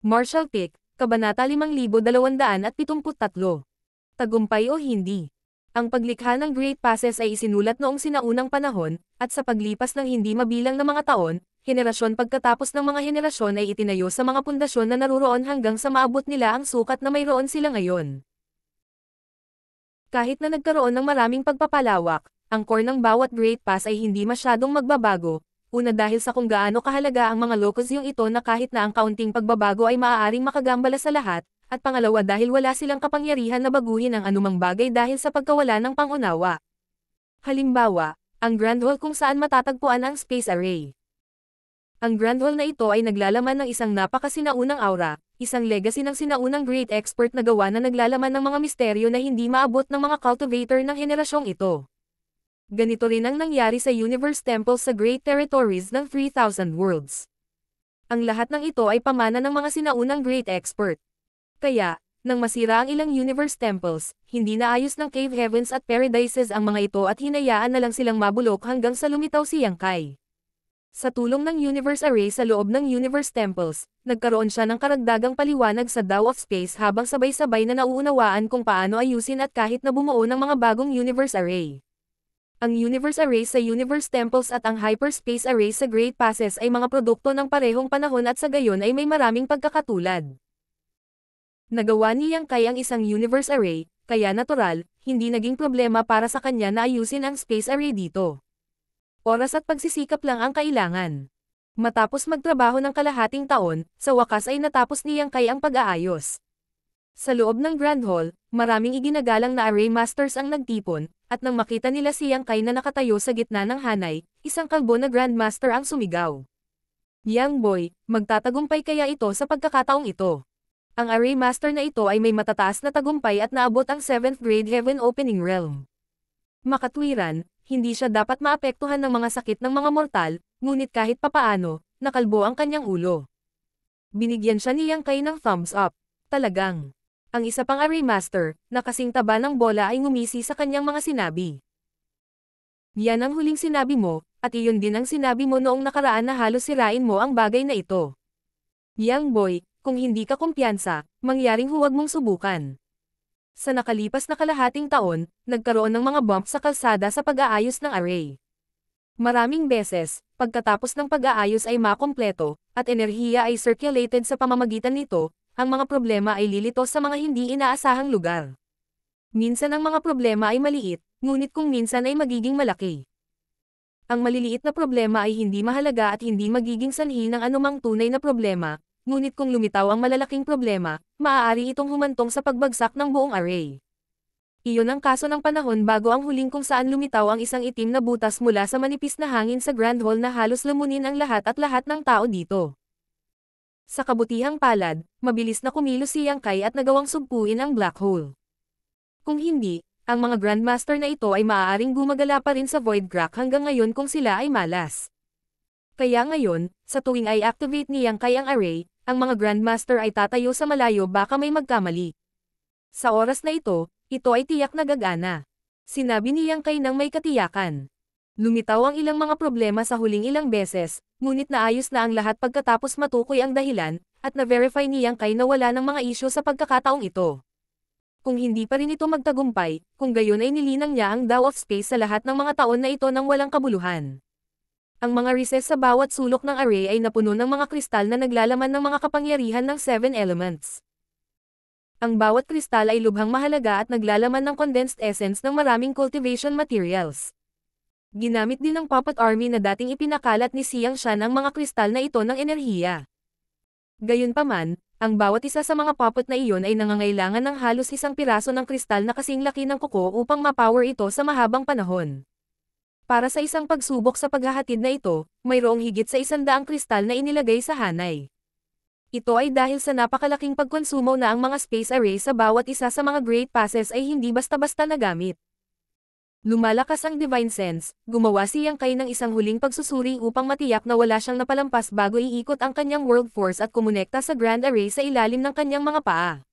Marshall Pick, Kabanata 5273. Tagumpay o hindi. Ang paglikha ng Great Passes ay isinulat noong sinaunang panahon, at sa paglipas ng hindi mabilang na mga taon, henerasyon pagkatapos ng mga henerasyon ay itinayo sa mga pundasyon na naruroon hanggang sa maabot nila ang sukat na mayroon sila ngayon. Kahit na nagkaroon ng maraming pagpapalawak, ang core ng bawat Great Pass ay hindi masyadong magbabago, una dahil sa kung gaano kahalaga ang mga lokasyong ito na kahit na ang kaunting pagbabago ay maaaring makagambala sa lahat, at pangalawa dahil wala silang kapangyarihan na baguhin ang anumang bagay dahil sa pagkawala ng pangunawa. Halimbawa, ang Grand Hall kung saan matatagpuan ang Space Array. Ang Grand Hall na ito ay naglalaman ng isang napakasinaunang aura, isang legacy ng sinaunang great expert na gawa na naglalaman ng mga misteryo na hindi maabot ng mga cultivator ng henerasyong ito. Ganito rin ang nangyari sa Universe Temples sa Great Territories ng 3,000 Worlds. Ang lahat ng ito ay pamana ng mga sinaunang great expert. Kaya, nang masira ang ilang Universe Temples, hindi naayos ng Cave Heavens at Paradises ang mga ito at hinayaan na lang silang mabulok hanggang sa lumitaw si Yang Kai. Sa tulong ng Universe Array sa loob ng Universe Temples, nagkaroon siya ng karagdagang paliwanag sa Tao of Space habang sabay-sabay na nauunawaan kung paano ayusin at kahit na bumuo ng mga bagong Universe Array. Ang Universe Array sa Universe Temples at ang Hyperspace Array sa Great Passes ay mga produkto ng parehong panahon at sa gayon ay may maraming pagkakatulad. Nagawa ni Yang Kai ang isang Universe Array, kaya natural, hindi naging problema para sa kanya na ayusin ang Space Array dito. Oras at pagsisikap lang ang kailangan. Matapos magtrabaho ng kalahating taon, sa wakas ay natapos ni Yang Kai ang pag-aayos. Sa loob ng Grand Hall, maraming iginagalang na Array Masters ang nagtipon, at nang makita nila si Yang Kai na nakatayo sa gitna ng hanay, isang kalbo na Grandmaster ang sumigaw. Young boy, magtatagumpay kaya ito sa pagkakataong ito? Ang Array Master na ito ay may matataas na tagumpay at naabot ang 7th grade Heaven Opening Realm. Makatwiran, hindi siya dapat maapektuhan ng mga sakit ng mga mortal, ngunit kahit papaano, nakalbo ang kanyang ulo. Binigyan siya ni Yang Kai ng thumbs up. Talagang. Ang isa pang Array Master, na kasing taba ng bola ay ngumisi sa kanyang mga sinabi. Yan ang huling sinabi mo, at iyon din ang sinabi mo noong nakaraan na halos sirain mo ang bagay na ito. Young boy, kung hindi ka kumpiyansa, mangyaring huwag mong subukan. Sa nakalipas na kalahating taon, nagkaroon ng mga bump sa kalsada sa pag-aayos ng array. Maraming beses, pagkatapos ng pag-aayos ay makompleto, at enerhiya ay circulated sa pamamagitan nito, ang mga problema ay lilito sa mga hindi inaasahang lugar. Minsan ang mga problema ay maliit, ngunit kung minsan ay magiging malaki. Ang maliliit na problema ay hindi mahalaga at hindi magiging sanhi ng anumang tunay na problema, ngunit kung lumitaw ang malalaking problema, maaari itong humantong sa pagbagsak ng buong array. Iyon ang kaso ng panahon bago ang huling kung saan lumitaw ang isang itim na butas mula sa manipis na hangin sa Grand Hall na halos lamunin ang lahat ng tao dito. Sa kabutihang palad, mabilis na kumilos si Yang Kai at nagawang sugpuin ang black hole. Kung hindi, ang mga Grandmaster na ito ay maaaring gumagala pa rin sa Void Crack hanggang ngayon kung sila ay malas. Kaya ngayon, sa tuwing ay activate ni Yang Kai ang array, ang mga Grandmaster ay tatayo sa malayo baka may magkamali. Sa oras na ito ay tiyak na gagana. Sinabi ni Yang Kai nang may katiyakan. Lumitaw ang ilang mga problema sa huling ilang beses, ngunit naayos na ang lahat pagkatapos matukoy ang dahilan, at na-verify ni Yang Kai na wala ng mga isyu sa pagkakataong ito. Kung hindi pa rin ito magtagumpay, kung gayon ay nilinang niya ang Tao of Space sa lahat ng mga taon na ito nang walang kabuluhan. Ang mga recess sa bawat sulok ng array ay napuno ng mga kristal na naglalaman ng mga kapangyarihan ng 7 elements. Ang bawat kristal ay lubhang mahalaga at naglalaman ng condensed essence ng maraming cultivation materials. Ginamit din ng Puppet Army na dating ipinakalat ni Xiang Shan ang mga kristal na ito ng enerhiya. Gayunpaman, ang bawat isa sa mga puppet na iyon ay nangangailangan ng halos isang piraso ng kristal na kasing laki ng kuko upang ma-power ito sa mahabang panahon. Para sa isang pagsubok sa paghahatid na ito, mayroong higit sa 100 kristal na inilagay sa hanay. Ito ay dahil sa napakalaking pagkonsumo na ang mga space array sa bawat isa sa mga Great Passes ay hindi basta-basta nagamit. Lumalakas ang Divine Sense, gumawa si Yang Kai ng isang huling pagsusuri upang matiyak na wala siyang napalampas bago iikot ang kanyang World Force at kumonekta sa Grand Array sa ilalim ng kanyang mga paa.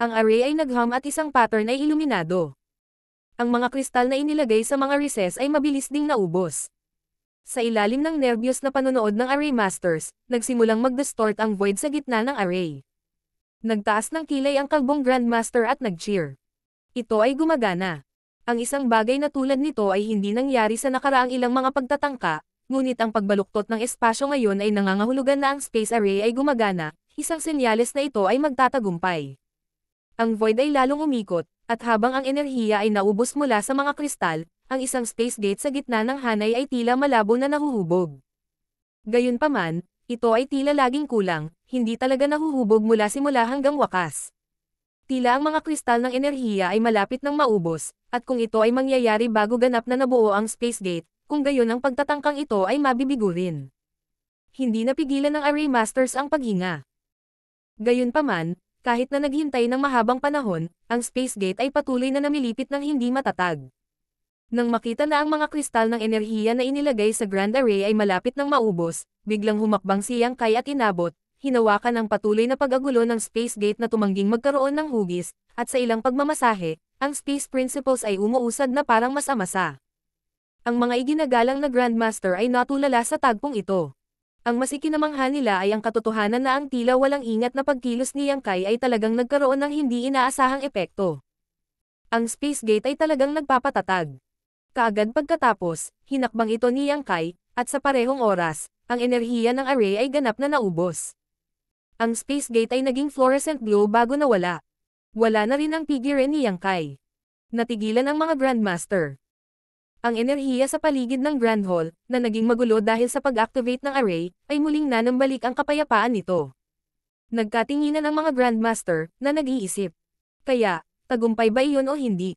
Ang array ay naghum at isang pattern ay iluminado. Ang mga kristal na inilagay sa mga recess ay mabilis ding naubos. Sa ilalim ng nerbiyos na panonood ng Array Masters, nagsimulang mag-distort ang void sa gitna ng array. Nagtaas ng kilay ang kalbong Grandmaster at nag-cheer. Ito ay gumagana. Ang isang bagay na tulad nito ay hindi nangyari sa nakaraang ilang mga pagtatangka, ngunit ang pagbaluktot ng espasyo ngayon ay nangangahulugan na ang space array ay gumagana, isang senyales na ito ay magtatagumpay. Ang void ay lalong umikot, at habang ang enerhiya ay naubos mula sa mga kristal, ang isang space gate sa gitna ng hanay ay tila malabo na nahuhubog. Gayunpaman, ito ay tila laging kulang, hindi talaga nahuhubog mula simula hanggang wakas. Tila ang mga kristal ng enerhiya ay malapit nang maubos, at kung ito ay mangyayari bago ganap na nabuo ang space gate, kung gayon ang pagtatangkang ito ay mabibigo rin. Hindi napigilan ng Array Masters ang paghinga. Gayunpaman, kahit na naghintay ng mahabang panahon, ang space gate ay patuloy na namilipit ng hindi matatag. Nang makita na ang mga kristal ng enerhiya na inilagay sa Grand Array ay malapit nang maubos, biglang humakbang si Yang Kai at inabot, hinawakan ang patuloy na pag-agulo ng space gate na tumangging magkaroon ng hugis, at sa ilang pagmamasahe, ang space principles ay umuusad na parang masa-masa. Ang mga iginagalang na Grandmaster ay natulala sa tagpong ito. Ang masikinamangha nila ay ang katotohanan na ang tila walang ingat na pagkilos ni Yang Kai ay talagang nagkaroon ng hindi inaasahang epekto. Ang space gate ay talagang nagpapatatag. Kaagad pagkatapos, hinakbang ito ni Yang Kai, at sa parehong oras, ang enerhiya ng array ay ganap na naubos. Ang space gate ay naging fluorescent glow bago nawala. Wala na rin ang pigiran ni Yang Kai. Natigilan ang mga Grandmaster. Ang enerhiya sa paligid ng Grand Hall, na naging magulo dahil sa pag-activate ng array, ay muling nanambalik ang kapayapaan nito. Nagkatinginan ang mga Grandmaster, na nag-iisip. Kaya, tagumpay ba iyon o hindi?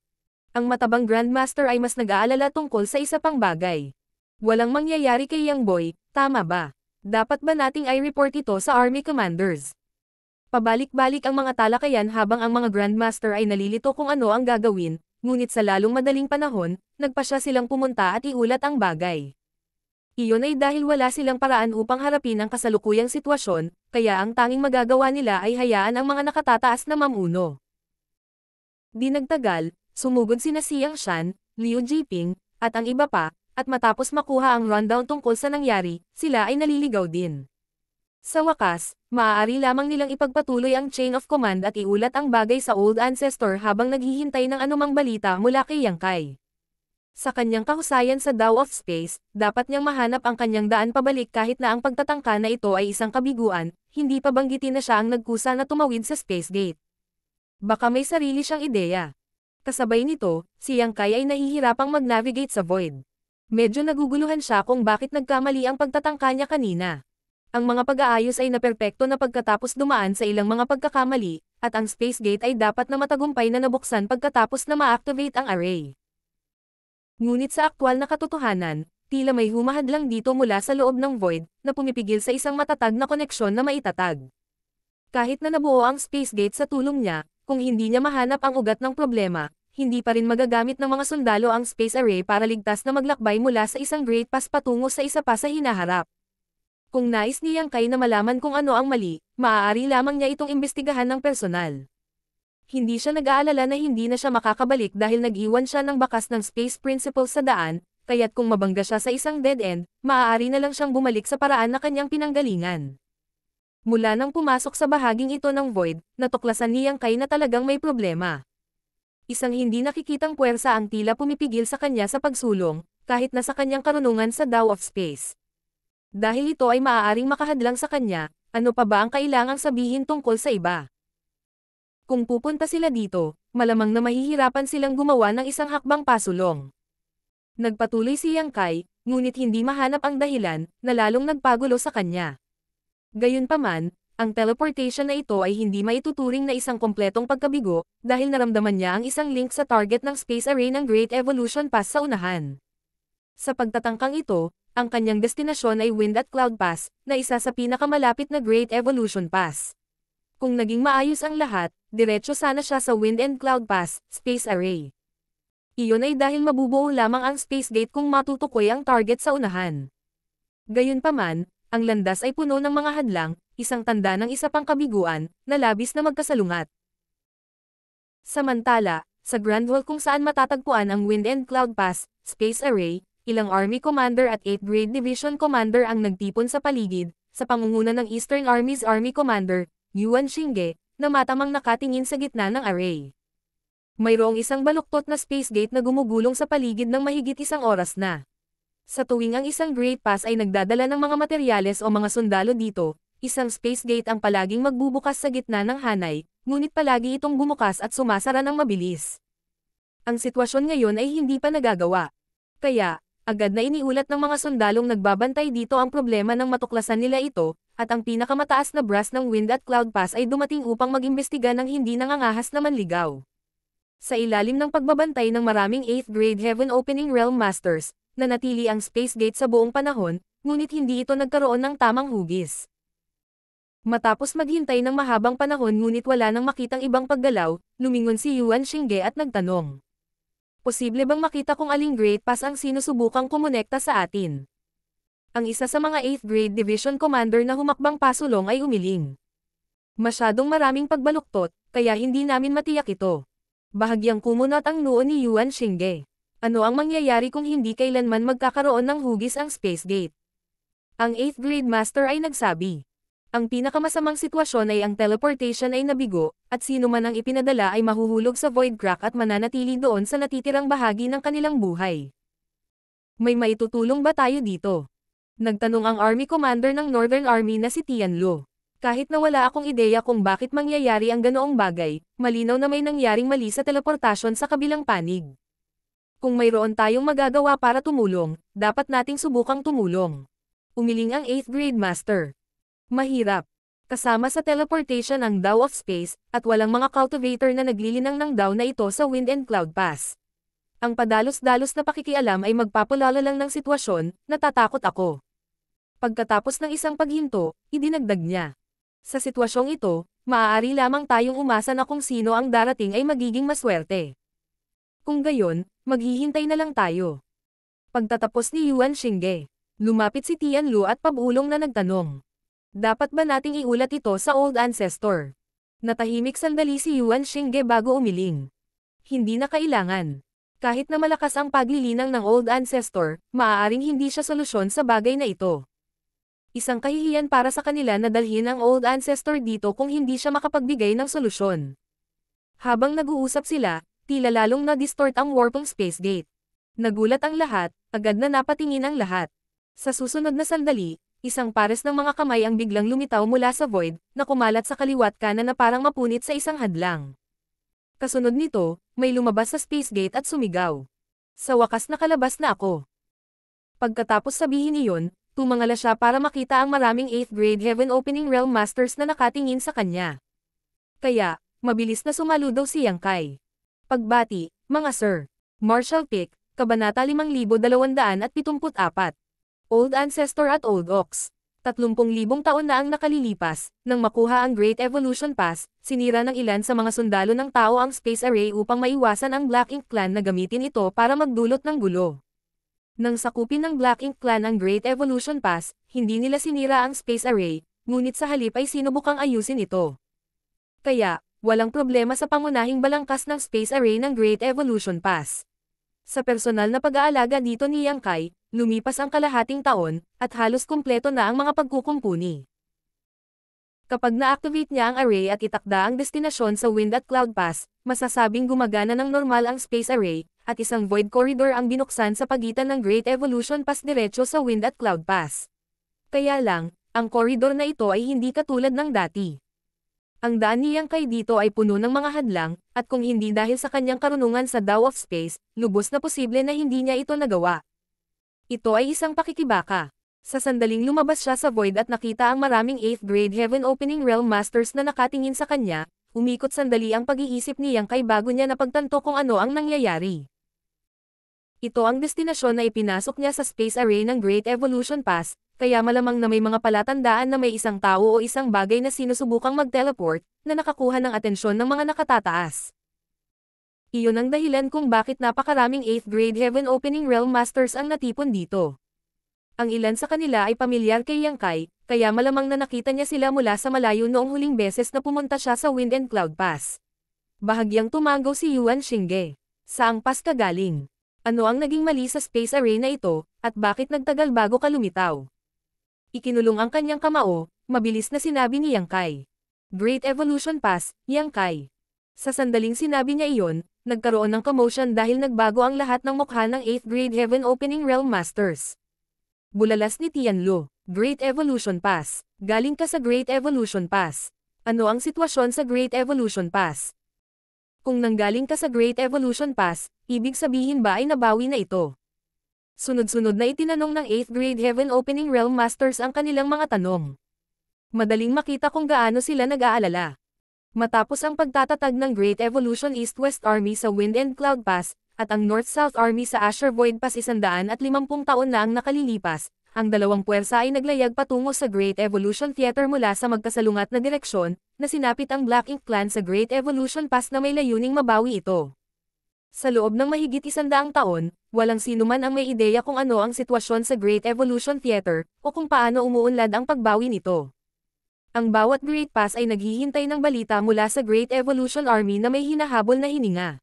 Ang matabang Grandmaster ay mas nag-aalala tungkol sa isa pang bagay. Walang mangyayari kay Young Boy, tama ba? Dapat ba nating i-report ito sa Army Commanders? Pabalik-balik ang mga talakayan habang ang mga Grandmaster ay nalilito kung ano ang gagawin, ngunit sa lalong madaling panahon, nagpasya silang pumunta at iulat ang bagay. Iyon ay dahil wala silang paraan upang harapin ang kasalukuyang sitwasyon, kaya ang tanging magagawa nila ay hayaan ang mga nakatataas na mamuno. Di nagtagal, sumugod sina Xiang Shan, Liu Jiping, at ang iba pa, at matapos makuha ang rundown tungkol sa nangyari, sila ay naliligaw din. Sa wakas, maaari lamang nilang ipagpatuloy ang chain of command at iulat ang bagay sa Old Ancestor habang naghihintay ng anumang balita mula kay Yang Kai. Sa kanyang kahusayan sa Dao of Space, dapat niyang mahanap ang kanyang daan pabalik kahit na ang pagtatangka na ito ay isang kabiguan, hindi pa banggitin na siya ang nagkusa na tumawid sa Space Gate. Baka may sarili siyang ideya. Kasabay nito, si Yang Kai ay nahihirapang mag-navigate sa Void. Medyo naguguluhan siya kung bakit nagkamali ang pagtatangka niya kanina. Ang mga pag-aayos ay naperpekto na pagkatapos dumaan sa ilang mga pagkakamali, at ang space gate ay dapat na matagumpay na nabuksan pagkatapos na ma-activate ang array. Ngunit sa aktwal na katotohanan, tila may humahadlang dito mula sa loob ng void, na pumipigil sa isang matatag na koneksyon na maitatag. Kahit na nabuo ang space gate sa tulong niya, kung hindi niya mahanap ang ugat ng problema, hindi pa rin magagamit ng mga sundalo ang space array para ligtas na maglakbay mula sa isang Great Pass patungo sa isa pa sa hinaharap. Kung nais ni Yang Kai na malaman kung ano ang mali, maaari lamang niya itong imbestigahan ng personal. Hindi siya nag-aalala na hindi na siya makakabalik dahil nag-iwan siya ng bakas ng space principles sa daan, kaya't kung mabangga siya sa isang dead end, maaari na lang siyang bumalik sa paraan na kanyang pinanggalingan. Mula nang pumasok sa bahaging ito ng void, natuklasan ni Yang Kai na talagang may problema. Isang hindi nakikitang puwersa ang tila pumipigil sa kanya sa pagsulong, kahit na sa kanyang karunungan sa Dao of Space. Dahil ito ay maaaring makahadlang sa kanya, ano pa ba ang kailangang sabihin tungkol sa iba? Kung pupunta sila dito, malamang na mahihirapan silang gumawa ng isang hakbang pasulong. Nagpatuloy si Yang Kai, ngunit hindi mahanap ang dahilan, na lalong nagpagulo sa kanya. Gayunpaman, ang teleportation na ito ay hindi maituturing na isang kompletong pagkabigo, dahil naramdaman niya ang isang link sa target ng space array ng Great Evolution Pass sa unahan. Sa pagtatangkang ito, ang kanyang destinasyon ay Wind at Cloud Pass, na isa sa pinakamalapit na Great Evolution Pass. Kung naging maayos ang lahat, diretso sana siya sa Wind and Cloud Pass, Space Array. Iyon ay dahil mabubuo lamang ang Space Gate kung matutukoy ang target sa unahan. Gayunpaman, ang landas ay puno ng mga hadlang, isang tanda ng isa pang kabiguan, na labis na magkasalungat. Samantala, sa Grand Hall kung saan matatagpuan ang Wind and Cloud Pass, Space Array, ilang Army Commander at 8th Grade Division Commander ang nagtipon sa paligid, sa pangunguna ng Eastern Army's Army Commander, Yuan Shinge, na matamang nakatingin sa gitna ng array. Mayroong isang baluktot na space gate na gumugulong sa paligid ng mahigit isang oras na. Sa tuwing ang isang Great Pass ay nagdadala ng mga materyales o mga sundalo dito, isang space gate ang palaging magbubukas sa gitna ng hanay, ngunit palagi itong bumukas at sumasara ng mabilis. Ang sitwasyon ngayon ay hindi pa nagagawa. Kaya, agad na iniulat ng mga sundalong nagbabantay dito ang problema ng matuklasan nila ito, at ang pinakamataas na brass ng Wind at Cloud Pass ay dumating upang mag-imbestiga ng hindi nangangahas na manligaw. Sa ilalim ng pagbabantay ng maraming 8th Grade Heaven Opening Realm Masters, nanatili ang Space Gate sa buong panahon, ngunit hindi ito nagkaroon ng tamang hugis. Matapos maghintay ng mahabang panahon ngunit wala nang makitang ibang paggalaw, lumingon si Yuan Shinge at nagtanong. Posible bang makita kung aling Great Pass ang sinusubukang kumonekta sa atin? Ang isa sa mga 8th Grade Division Commander na humakbang pasulong ay umiling. Masyadong maraming pagbaluktot, kaya hindi namin matiyak ito. Bahagyang kumunot ang noo ni Yuan Shinge. Ano ang mangyayari kung hindi kailanman magkakaroon ng hugis ang Space Gate? Ang 8th Grade Master ay nagsabi. Ang pinakamasamang sitwasyon ay ang teleportation ay nabigo, at sino man ang ipinadala ay mahuhulog sa Void Crack at mananatili doon sa natitirang bahagi ng kanilang buhay. May maitutulong ba tayo dito? Nagtanong ang Army Commander ng Northern Army na si Tianlu. Kahit na wala akong ideya kung bakit mangyayari ang ganoong bagay, malinaw na may nangyaring mali sa teleportasyon sa kabilang panig. Kung mayroon tayong magagawa para tumulong, dapat nating subukang tumulong. Umiling ang 8th Grade Master. Mahirap. Kasama sa teleportation ang Dao of Space, at walang mga cultivator na naglilinang ng Dao na ito sa Wind and Cloud Pass. Ang padalos-dalos na pakikialam ay magpapalala lang ng sitwasyon, natatakot ako. Pagkatapos ng isang paghinto, idinagdag niya. Sa sitwasyong ito, maaari lamang tayong umasa na kung sino ang darating ay magiging maswerte. Kung gayon, maghihintay na lang tayo. Pagtatapos ni Yuan Shinge, lumapit si Tianlu at pabulong na nagtanong. Dapat ba nating iulat ito sa Old Ancestor? Natahimik sandali si Yuan Shinge bago umiling. Hindi na kailangan. Kahit na malakas ang paglilinang ng Old Ancestor, maaaring hindi siya solusyon sa bagay na ito. Isang kahihiyan para sa kanila na dalhin ang Old Ancestor dito kung hindi siya makapagbigay ng solusyon. Habang nag-uusap sila, tila lalong na-distort ang warpong Space Gate. Nagulat ang lahat, agad na napatingin ang lahat. Sa susunod na sandali, isang pares ng mga kamay ang biglang lumitaw mula sa void, na kumalat sa kaliwat kanan na parang mapunit sa isang hadlang. Kasunod nito, may lumabas sa Space Gate at sumigaw. Sa wakas nakalabas na ako. Pagkatapos sabihin iyon, tumangala siya para makita ang maraming 8th Grade Heaven Opening Realm Masters na nakatingin sa kanya. Kaya, mabilis na sumaludaw si Yang Kai. Pagbati, mga sir. Marshall Pick, Kabanata 5274. Old Ancestor at Old Ox. 30,000 taon na ang nakalilipas, nang makuha ang Great Evolution Pass, sinira ng ilan sa mga sundalo ng tao ang Space Array upang maiwasan ang Black Ink Clan na gamitin ito para magdulot ng gulo. Nang sakupin ng Black Ink Clan ang Great Evolution Pass, hindi nila sinira ang Space Array, ngunit sa halip ay sinubukang ayusin ito. Kaya, walang problema sa pangunahing balangkas ng Space Array ng Great Evolution Pass. Sa personal na pag-aalaga dito ni Yang Kai, lumipas ang kalahating taon, at halos kumpleto na ang mga pagkukumpuni. Kapag na-activate niya ang array at itakda ang destinasyon sa Wind at Cloud Pass, masasabing gumagana ng normal ang Space Array, at isang void corridor ang binuksan sa pagitan ng Great Evolution Pass diretso sa Wind at Cloud Pass. Kaya lang, ang corridor na ito ay hindi katulad ng dati. Ang daan ni Yang Kai dito ay puno ng mga hadlang, at kung hindi dahil sa kanyang karunungan sa Dao of Space, lubos na posible na hindi niya ito nagawa. Ito ay isang pakikibaka. Sa sandaling lumabas siya sa void at nakita ang maraming 8th Grade Heaven Opening Realm Masters na nakatingin sa kanya, umikot sandali ang pag-iisip ni Yang Kai bago niya napagtanto kung ano ang nangyayari. Ito ang destinasyon na ipinasok niya sa Space Array ng Great Evolution Pass, kaya malamang na may mga palatandaan na may isang tao o isang bagay na sinusubukang mag-teleport, na nakakuha ng atensyon ng mga nakatataas. Iyon ang dahilan kung bakit napakaraming 8th Grade Heaven Opening Realm Masters ang natipon dito. Ang ilan sa kanila ay pamilyar kay Yang Kai, kaya malamang na nakita niya sila mula sa malayo noong huling beses na pumunta siya sa Wind and Cloud Pass. Bahagyang tumango si Yuan Shinge. Saang pass ka galing? Ano ang naging mali sa space array na ito, at bakit nagtagal bago ka lumitaw? Ikinulong ang kanyang kamao, mabilis na sinabi ni Yang Kai. Great Evolution Pass, Yang Kai. Sa sandaling sinabi niya iyon, nagkaroon ng commotion dahil nagbago ang lahat ng mukha ng 8th grade Heaven Opening Realm Masters. Bulalas ni Tianlu, Great Evolution Pass. Galing ka sa Great Evolution Pass. Ano ang sitwasyon sa Great Evolution Pass? Kung nanggaling ka sa Great Evolution Pass, ibig sabihin ba ay nabawi na ito? Sunod-sunod na itinanong ng 8th grade Heaven Opening Realm Masters ang kanilang mga tanong. Madaling makita kung gaano sila nag-aalala. Matapos ang pagtatatag ng Great Evolution East-West Army sa Wind and Cloud Pass, at ang North-South Army sa Azure Void Pass 150 taon na ang nakalilipas, ang dalawang puwersa ay naglayag patungo sa Great Evolution Theater mula sa magkasalungat na direksyon, na sinapit ang Black Ink Clan sa Great Evolution Pass na may layuning mabawi ito. Sa loob ng mahigit 100 taon, walang sino man ang may ideya kung ano ang sitwasyon sa Great Evolution Theater, o kung paano umuunlad ang pagbawi nito. Ang bawat Great Pass ay naghihintay ng balita mula sa Great Evolution Army na may hinahabol na hininga.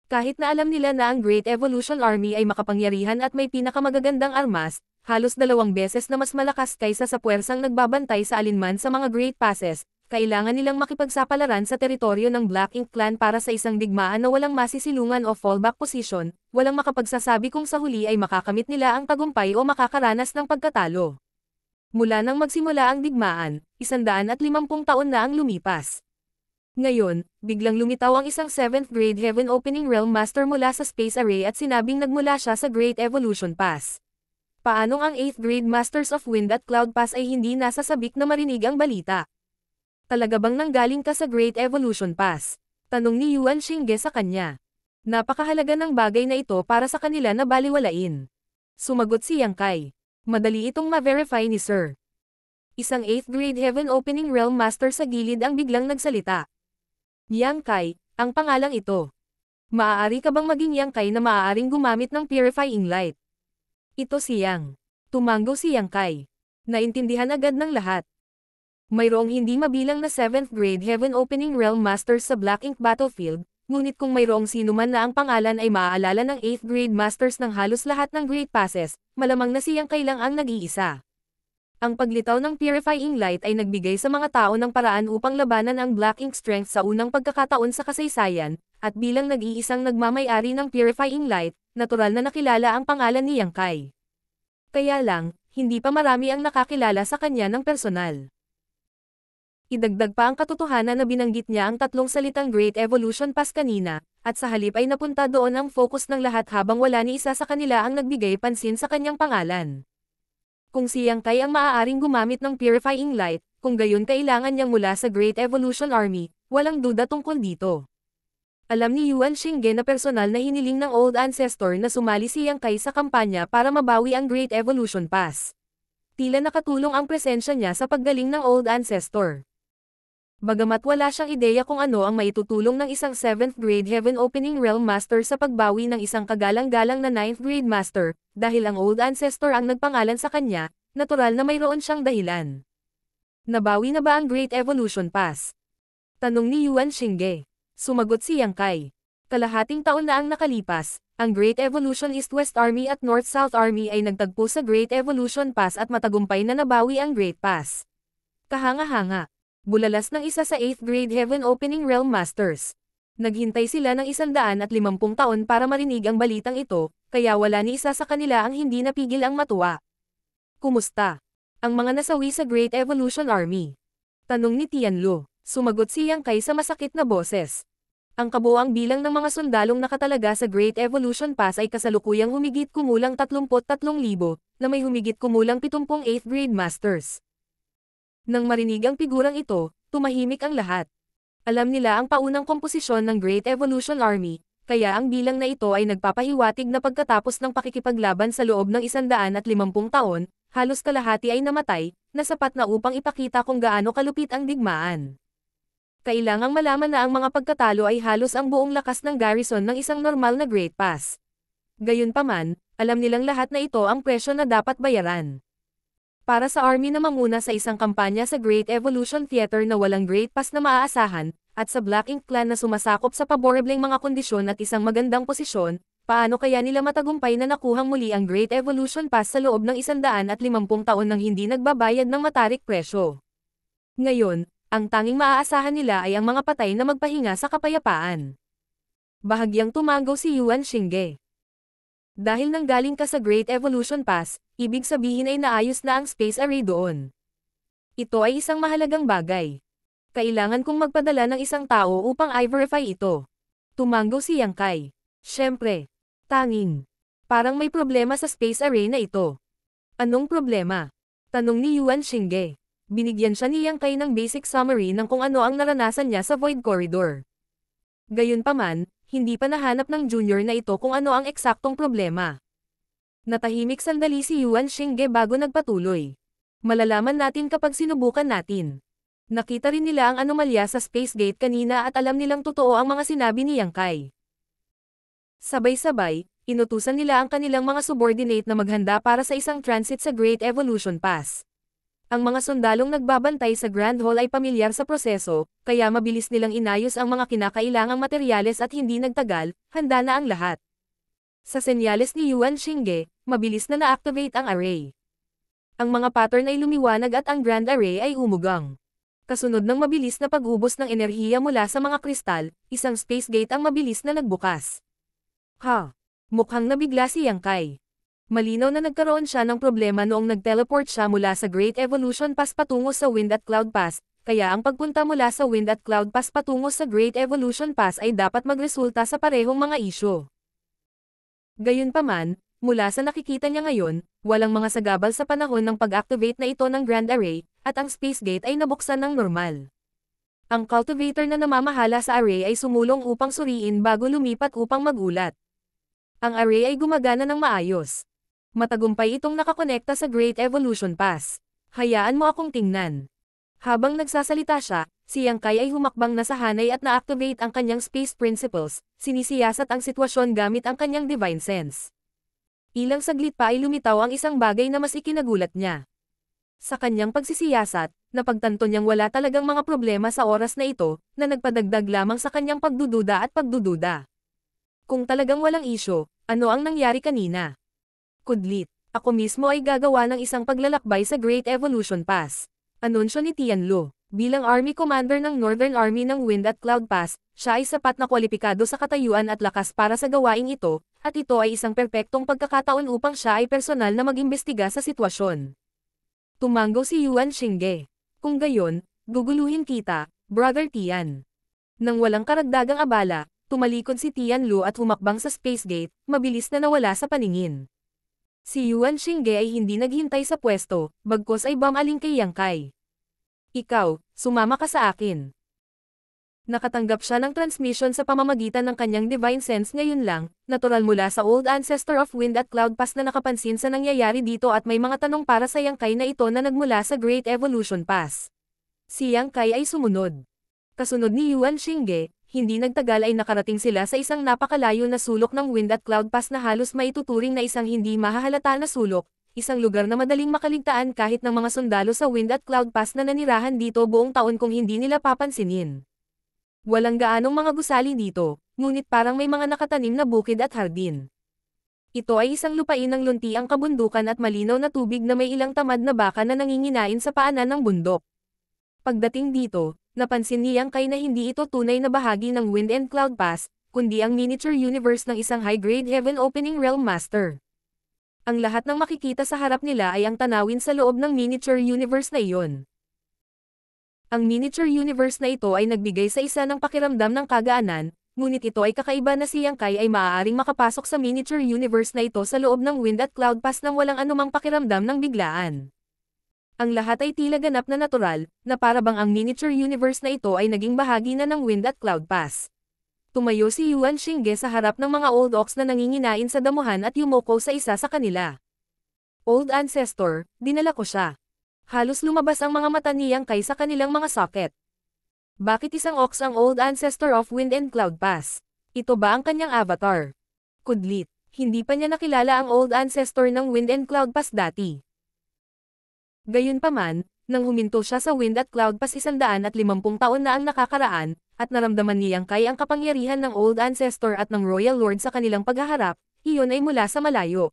Kahit na alam nila na ang Great Evolution Army ay makapangyarihan at may pinakamagagandang armas, halos 2 beses na mas malakas kaysa sa puwersang nagbabantay sa alinman sa mga Great Passes, kailangan nilang makipagsapalaran sa teritoryo ng Black Ink Clan para sa isang digmaan na walang masisilungan o fallback position, walang makapagsasabi kung sa huli ay makakamit nila ang tagumpay o makakaranas ng pagkatalo. Mula nang magsimula ang digmaan, 150 taon na ang lumipas. Ngayon, biglang lumitaw ang isang 7th grade Heaven Opening Realm Master mula sa Space Array at sinabing nagmula siya sa Great Evolution Pass. Paanong ang 8th grade Masters of Wind at Cloud Pass ay hindi nasasabik na marinig ang balita? Talaga bang nanggaling ka sa Great Evolution Pass? Tanong ni Yuan Xingge sa kanya. Napakahalaga ng bagay na ito para sa kanila na baliwalain. Sumagot si Yang Kai. Madali itong ma-verify ni Sir. Isang 8th grade Heaven Opening Realm Master sa gilid ang biglang nagsalita. Yang Kai, ang pangalang ito. Maaari ka bang maging Yang Kai na maaaring gumamit ng Purifying Light? Ito si Yang. Tumanggo si Yang Kai. Naintindihan agad ng lahat. Mayroong hindi mabilang na 7th grade Heaven Opening Realm Masters sa Black Ink Battlefield, ngunit kung mayroong sino man na ang pangalan ay maaalala ng 8th grade Masters ng halos lahat ng Great Passes, malamang na si Yang Kai lang ang nag-iisa. Ang paglitaw ng Purifying Light ay nagbigay sa mga tao ng paraan upang labanan ang Black Ink Strength sa unang pagkakataon sa kasaysayan, at bilang nag-iisang nagmamay-ari ng Purifying Light, natural na nakilala ang pangalan ni Yang Kai. Kaya lang, hindi pa marami ang nakakilala sa kanya ng personal. Idagdag pa ang katotohanan na binanggit niya ang 3 salitang Great Evolution Pass kanina, at sa halip ay napunta doon ang focus ng lahat habang wala ni isa sa kanila ang nagbigay pansin sa kanyang pangalan. Kung si Yang Kai ang maaaring gumamit ng Purifying Light, kung gayon kailangan niyang mula sa Great Evolution Army, walang duda tungkol dito. Alam ni Yuan Xingge na personal na hiniling ng Old Ancestor na sumali si Yang Kai sa kampanya para mabawi ang Great Evolution Pass. Tila nakatulong ang presensya niya sa paggaling ng Old Ancestor. Bagamat wala siyang ideya kung ano ang maitutulong ng isang 7th grade Heaven Opening Realm Master sa pagbawi ng isang kagalang-galang na 9th grade Master, dahil ang Old Ancestor ang nagpangalan sa kanya, natural na mayroon siyang dahilan. Nabawi na ba ang Great Evolution Pass? Tanong ni Yuan Xingge. Sumagot si Yang Kai. Kalahating taon na ang nakalipas, ang Great Evolution East-West Army at North-South Army ay nagtagpo sa Great Evolution Pass at matagumpay na nabawi ang Great Pass. Kahanga-hanga. Bulalas ng isa sa 8th grade Heaven Opening Realm Masters. Naghintay sila ng 150 taon para marinig ang balitang ito, kaya wala ni isa sa kanila ang hindi napigil ang matuwa. Kumusta? Ang mga nasawi sa Great Evolution Army? Tanong ni Tianlu. Sumagot si Yang Kai sa masakit na boses. Ang kabuuang bilang ng mga sundalong nakatalaga sa Great Evolution Pass ay kasalukuyang humigit kumulang 33,000, na may humigit kumulang 70 8th grade Masters. Nang marinig ang figurang ito, tumahimik ang lahat. Alam nila ang paunang komposisyon ng Great Evolution Army, kaya ang bilang na ito ay nagpapahiwatig na pagkatapos ng pakikipaglaban sa loob ng 150 taon, halos kalahati ay namatay, na sapat na upang ipakita kung gaano kalupit ang digmaan. Kailangang malaman na ang mga pagkatalo ay halos ang buong lakas ng garrison ng isang normal na Great Pass. Gayunpaman, alam nilang lahat na ito ang presyo na dapat bayaran. Para sa army na mamuna sa isang kampanya sa Great Evolution Theater na walang Great Pass na maaasahan, at sa Black Ink Clan na sumasakop sa paborebleng mga kondisyon at isang magandang posisyon, paano kaya nila matagumpay na nakuhang muli ang Great Evolution Pass sa loob ng 150 taon nang hindi nagbabayad ng matarik presyo? Ngayon, ang tanging maaasahan nila ay ang mga patay na magpahinga sa kapayapaan. Bahagyang tumango si Yuan Shinge. Dahil nanggaling ka sa Great Evolution Pass, ibig sabihin ay naayos na ang space array doon. Ito ay isang mahalagang bagay. Kailangan kong magpadala ng isang tao upang i-verify ito. Tumango si Yang Kai. Siyempre. Tanging. Parang may problema sa space array na ito. Anong problema? Tanong ni Yuan Shinge. Binigyan siya ni Yang Kai ng basic summary ng kung ano ang naranasan niya sa Void Corridor. Gayunpaman, hindi pa nahanap ng junior na ito kung ano ang eksaktong problema. Natahimik sandali si Yuan Shinge bago nagpatuloy. Malalaman natin kapag sinubukan natin. Nakita rin nila ang anomalya sa Space Gate kanina at alam nilang totoo ang mga sinabi ni Yang Kai. Sabay-sabay, inutusan nila ang kanilang mga subordinate na maghanda para sa isang transit sa Great Evolution Pass. Ang mga sundalong nagbabantay sa Grand Hall ay pamilyar sa proseso, kaya mabilis nilang inayos ang mga kinakailangang materyales at hindi nagtagal, handa na ang lahat. Sa senyales ni Yuan Shinge, mabilis na na-activate ang array. Ang mga pattern ay lumiwanag at ang Grand Array ay umugang. Kasunod ng mabilis na pag-ubos ng enerhiya mula sa mga kristal, isang space gate ang mabilis na nagbukas. Mukhang nabigla si Yang Kai. Malinaw na nagkaroon siya ng problema noong nag-teleport siya mula sa Great Evolution Pass patungo sa Wind at Cloud Pass, kaya ang pagpunta mula sa Wind at Cloud Pass patungo sa Great Evolution Pass ay dapat magresulta sa parehong mga isyu. Gayunpaman, mula sa nakikita niya ngayon, walang mga sagabal sa panahon ng pag-activate na ito ng Grand Array, at ang Space Gate ay nabuksan ng normal. Ang cultivator na namamahala sa array ay sumulong upang suriin bago lumipat upang magulat. Ang array ay gumagana ng maayos. Matagumpay itong nakakonekta sa Great Evolution Pass. Hayaan mo akong tingnan. Habang nagsasalita siya, si Yang Kai ay humakbang na sa hanay at na-activate ang kanyang space principles, sinisiyasat ang sitwasyon gamit ang kanyang divine sense. Ilang saglit pa ay lumitaw ang isang bagay na mas ikinagulat niya. Sa kanyang pagsisiyasat, napagtanto niyang wala talagang mga problema sa oras na ito, na nagpadagdag lamang sa kanyang pagdududa at pagdududa. Kung talagang walang isyo, ano ang nangyari kanina? Kudlit, ako mismo ay gagawa ng isang paglalakbay sa Great Evolution Pass. Anunsyo ni Tianlu. Bilang Army Commander ng Northern Army ng Wind at Cloud Pass, siya ay sapat na kwalipikado sa katayuan at lakas para sa gawaing ito, at ito ay isang perpektong pagkakataon upang siya ay personal na mag-imbestiga sa sitwasyon. Tumango si Yuan Shinge. Kung gayon, guguluhin kita, Brother Tian. Nang walang karagdagang abala, tumalikod si Tianlu at humakbang sa Space Gate, mabilis na nawala sa paningin. Si Yuan Shinge ay hindi naghintay sa pwesto, bagkus ay bumaling kay Yang Kai. Ikaw, sumama ka sa akin. Nakatanggap siya ng transmission sa pamamagitan ng kanyang divine sense ngayon lang, natural mula sa Old Ancestor of Wind at Cloud Pass na nakapansin sa nangyayari dito at may mga tanong para sa Yang Kai na ito na nagmula sa Great Evolution Pass. Si Yang Kai ay sumunod. Kasunod ni Yuan Shinge, hindi nagtagal ay nakarating sila sa isang napakalayo na sulok ng Wind at Cloud Pass na halos maituturing na isang hindi mahahalata na sulok, isang lugar na madaling makaligtaan kahit ng mga sundalo sa Wind at Cloud Pass na nanirahan dito buong taon kung hindi nila papansinin. Walang gaanong mga gusali dito, ngunit parang may mga nakatanim na bukid at hardin. Ito ay isang lupain ng luntiang kabundukan at malinaw na tubig na may ilang tamad na baka na nanginginain sa paanan ng bundok. Pagdating dito, napansin ni Yang Kai na hindi ito tunay na bahagi ng Wind and Cloud Pass, kundi ang miniature universe ng isang high-grade Heaven Opening Realm Master. Ang lahat ng makikita sa harap nila ay ang tanawin sa loob ng miniature universe na iyon. Ang miniature universe na ito ay nagbigay sa isa ng pakiramdam ng kagaanan, ngunit ito ay kakaiba na si Yang Kai ay maaaring makapasok sa miniature universe na ito sa loob ng Wind at Cloud Pass nang walang anumang pakiramdam ng biglaan. Ang lahat ay tila ganap na natural, na para bang ang miniature universe na ito ay naging bahagi na ng Wind at Cloud Pass. Tumayo si Yuan Shinge sa harap ng mga Old Ox na nanginginain sa damuhan at yumuko sa isa sa kanila. Old Ancestor, dinala ko siya. Halos lumabas ang mga mata ni Yang Kai sa kanilang mga socket. Bakit isang Ox ang Old Ancestor of Wind and Cloud Pass? Ito ba ang kanyang avatar? Kudlit, hindi pa niya nakilala ang Old Ancestor ng Wind and Cloud Pass dati. Gayunpaman, nang huminto siya sa Wind at Cloud Pass 150 taon na ang nakakaraan, at naramdaman ni Yang Kai ang kapangyarihan ng Old Ancestor at ng Royal Lord sa kanilang paghaharap, iyon ay mula sa malayo.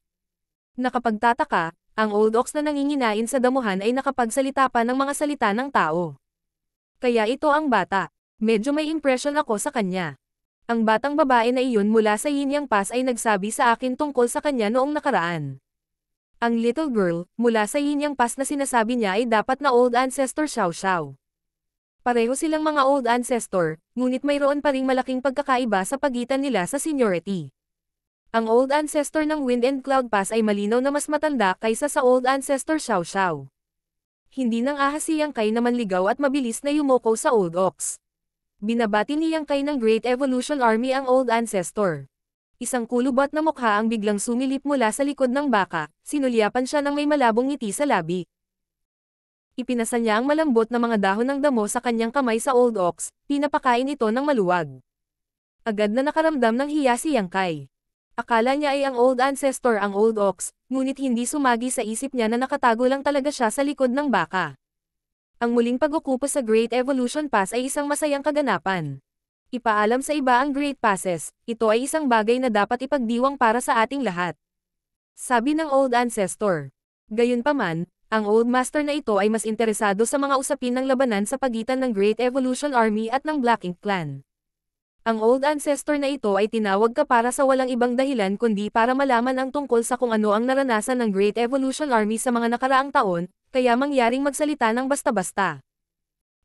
Nakapagtataka, ang Old Ox na nanginginain sa damuhan ay nakapagsalita pa ng mga salita ng tao. Kaya ito ang bata. Medyo may impression ako sa kanya. Ang batang babae na iyon mula sa Yinyang Pass ay nagsabi sa akin tungkol sa kanya noong nakaraan. Ang little girl, mula sa Yinyang Pass na sinasabi niya ay dapat na Old Ancestor Xiao Xiao. Pareho silang mga Old Ancestor, ngunit mayroon pa ring malaking pagkakaiba sa pagitan nila sa seniority. Ang Old Ancestor ng Wind and Cloud Pass ay malinaw na mas matanda kaysa sa Old Ancestor Xiao Xiao. Hindi nang ahas si Yang Kai na manligaw at mabilis na yumoko sa Old Ox. Binabati ni Yang Kai ng Great Evolution Army ang Old Ancestor. Isang kulubot na mukha ang biglang sumilip mula sa likod ng baka, sinulyapan siya ng may malabong ngiti sa labi. Ipinasa niya ang malambot na mga dahon ng damo sa kanyang kamay sa Old Ox, pinapakain ito ng maluwag. Agad na nakaramdam ng hiya si Yang Kai. Akala niya ay ang Old Ancestor ang Old Ox, ngunit hindi sumagi sa isip niya na nakatago lang talaga siya sa likod ng baka. Ang muling pag-ukupo sa Great Evolution Pass ay isang masayang kaganapan. Ipaalam sa iba ang Great Passes, ito ay isang bagay na dapat ipagdiwang para sa ating lahat. Sabi ng Old Ancestor. Gayunpaman, ang Old Master na ito ay mas interesado sa mga usapin ng labanan sa pagitan ng Great Evolution Army at ng Black Ink Clan. Ang Old Ancestor na ito ay tinawag ka para sa walang ibang dahilan kundi para malaman ang tungkol sa kung ano ang naranasan ng Great Evolution Army sa mga nakaraang taon, kaya mangyaring magsalita ng basta-basta.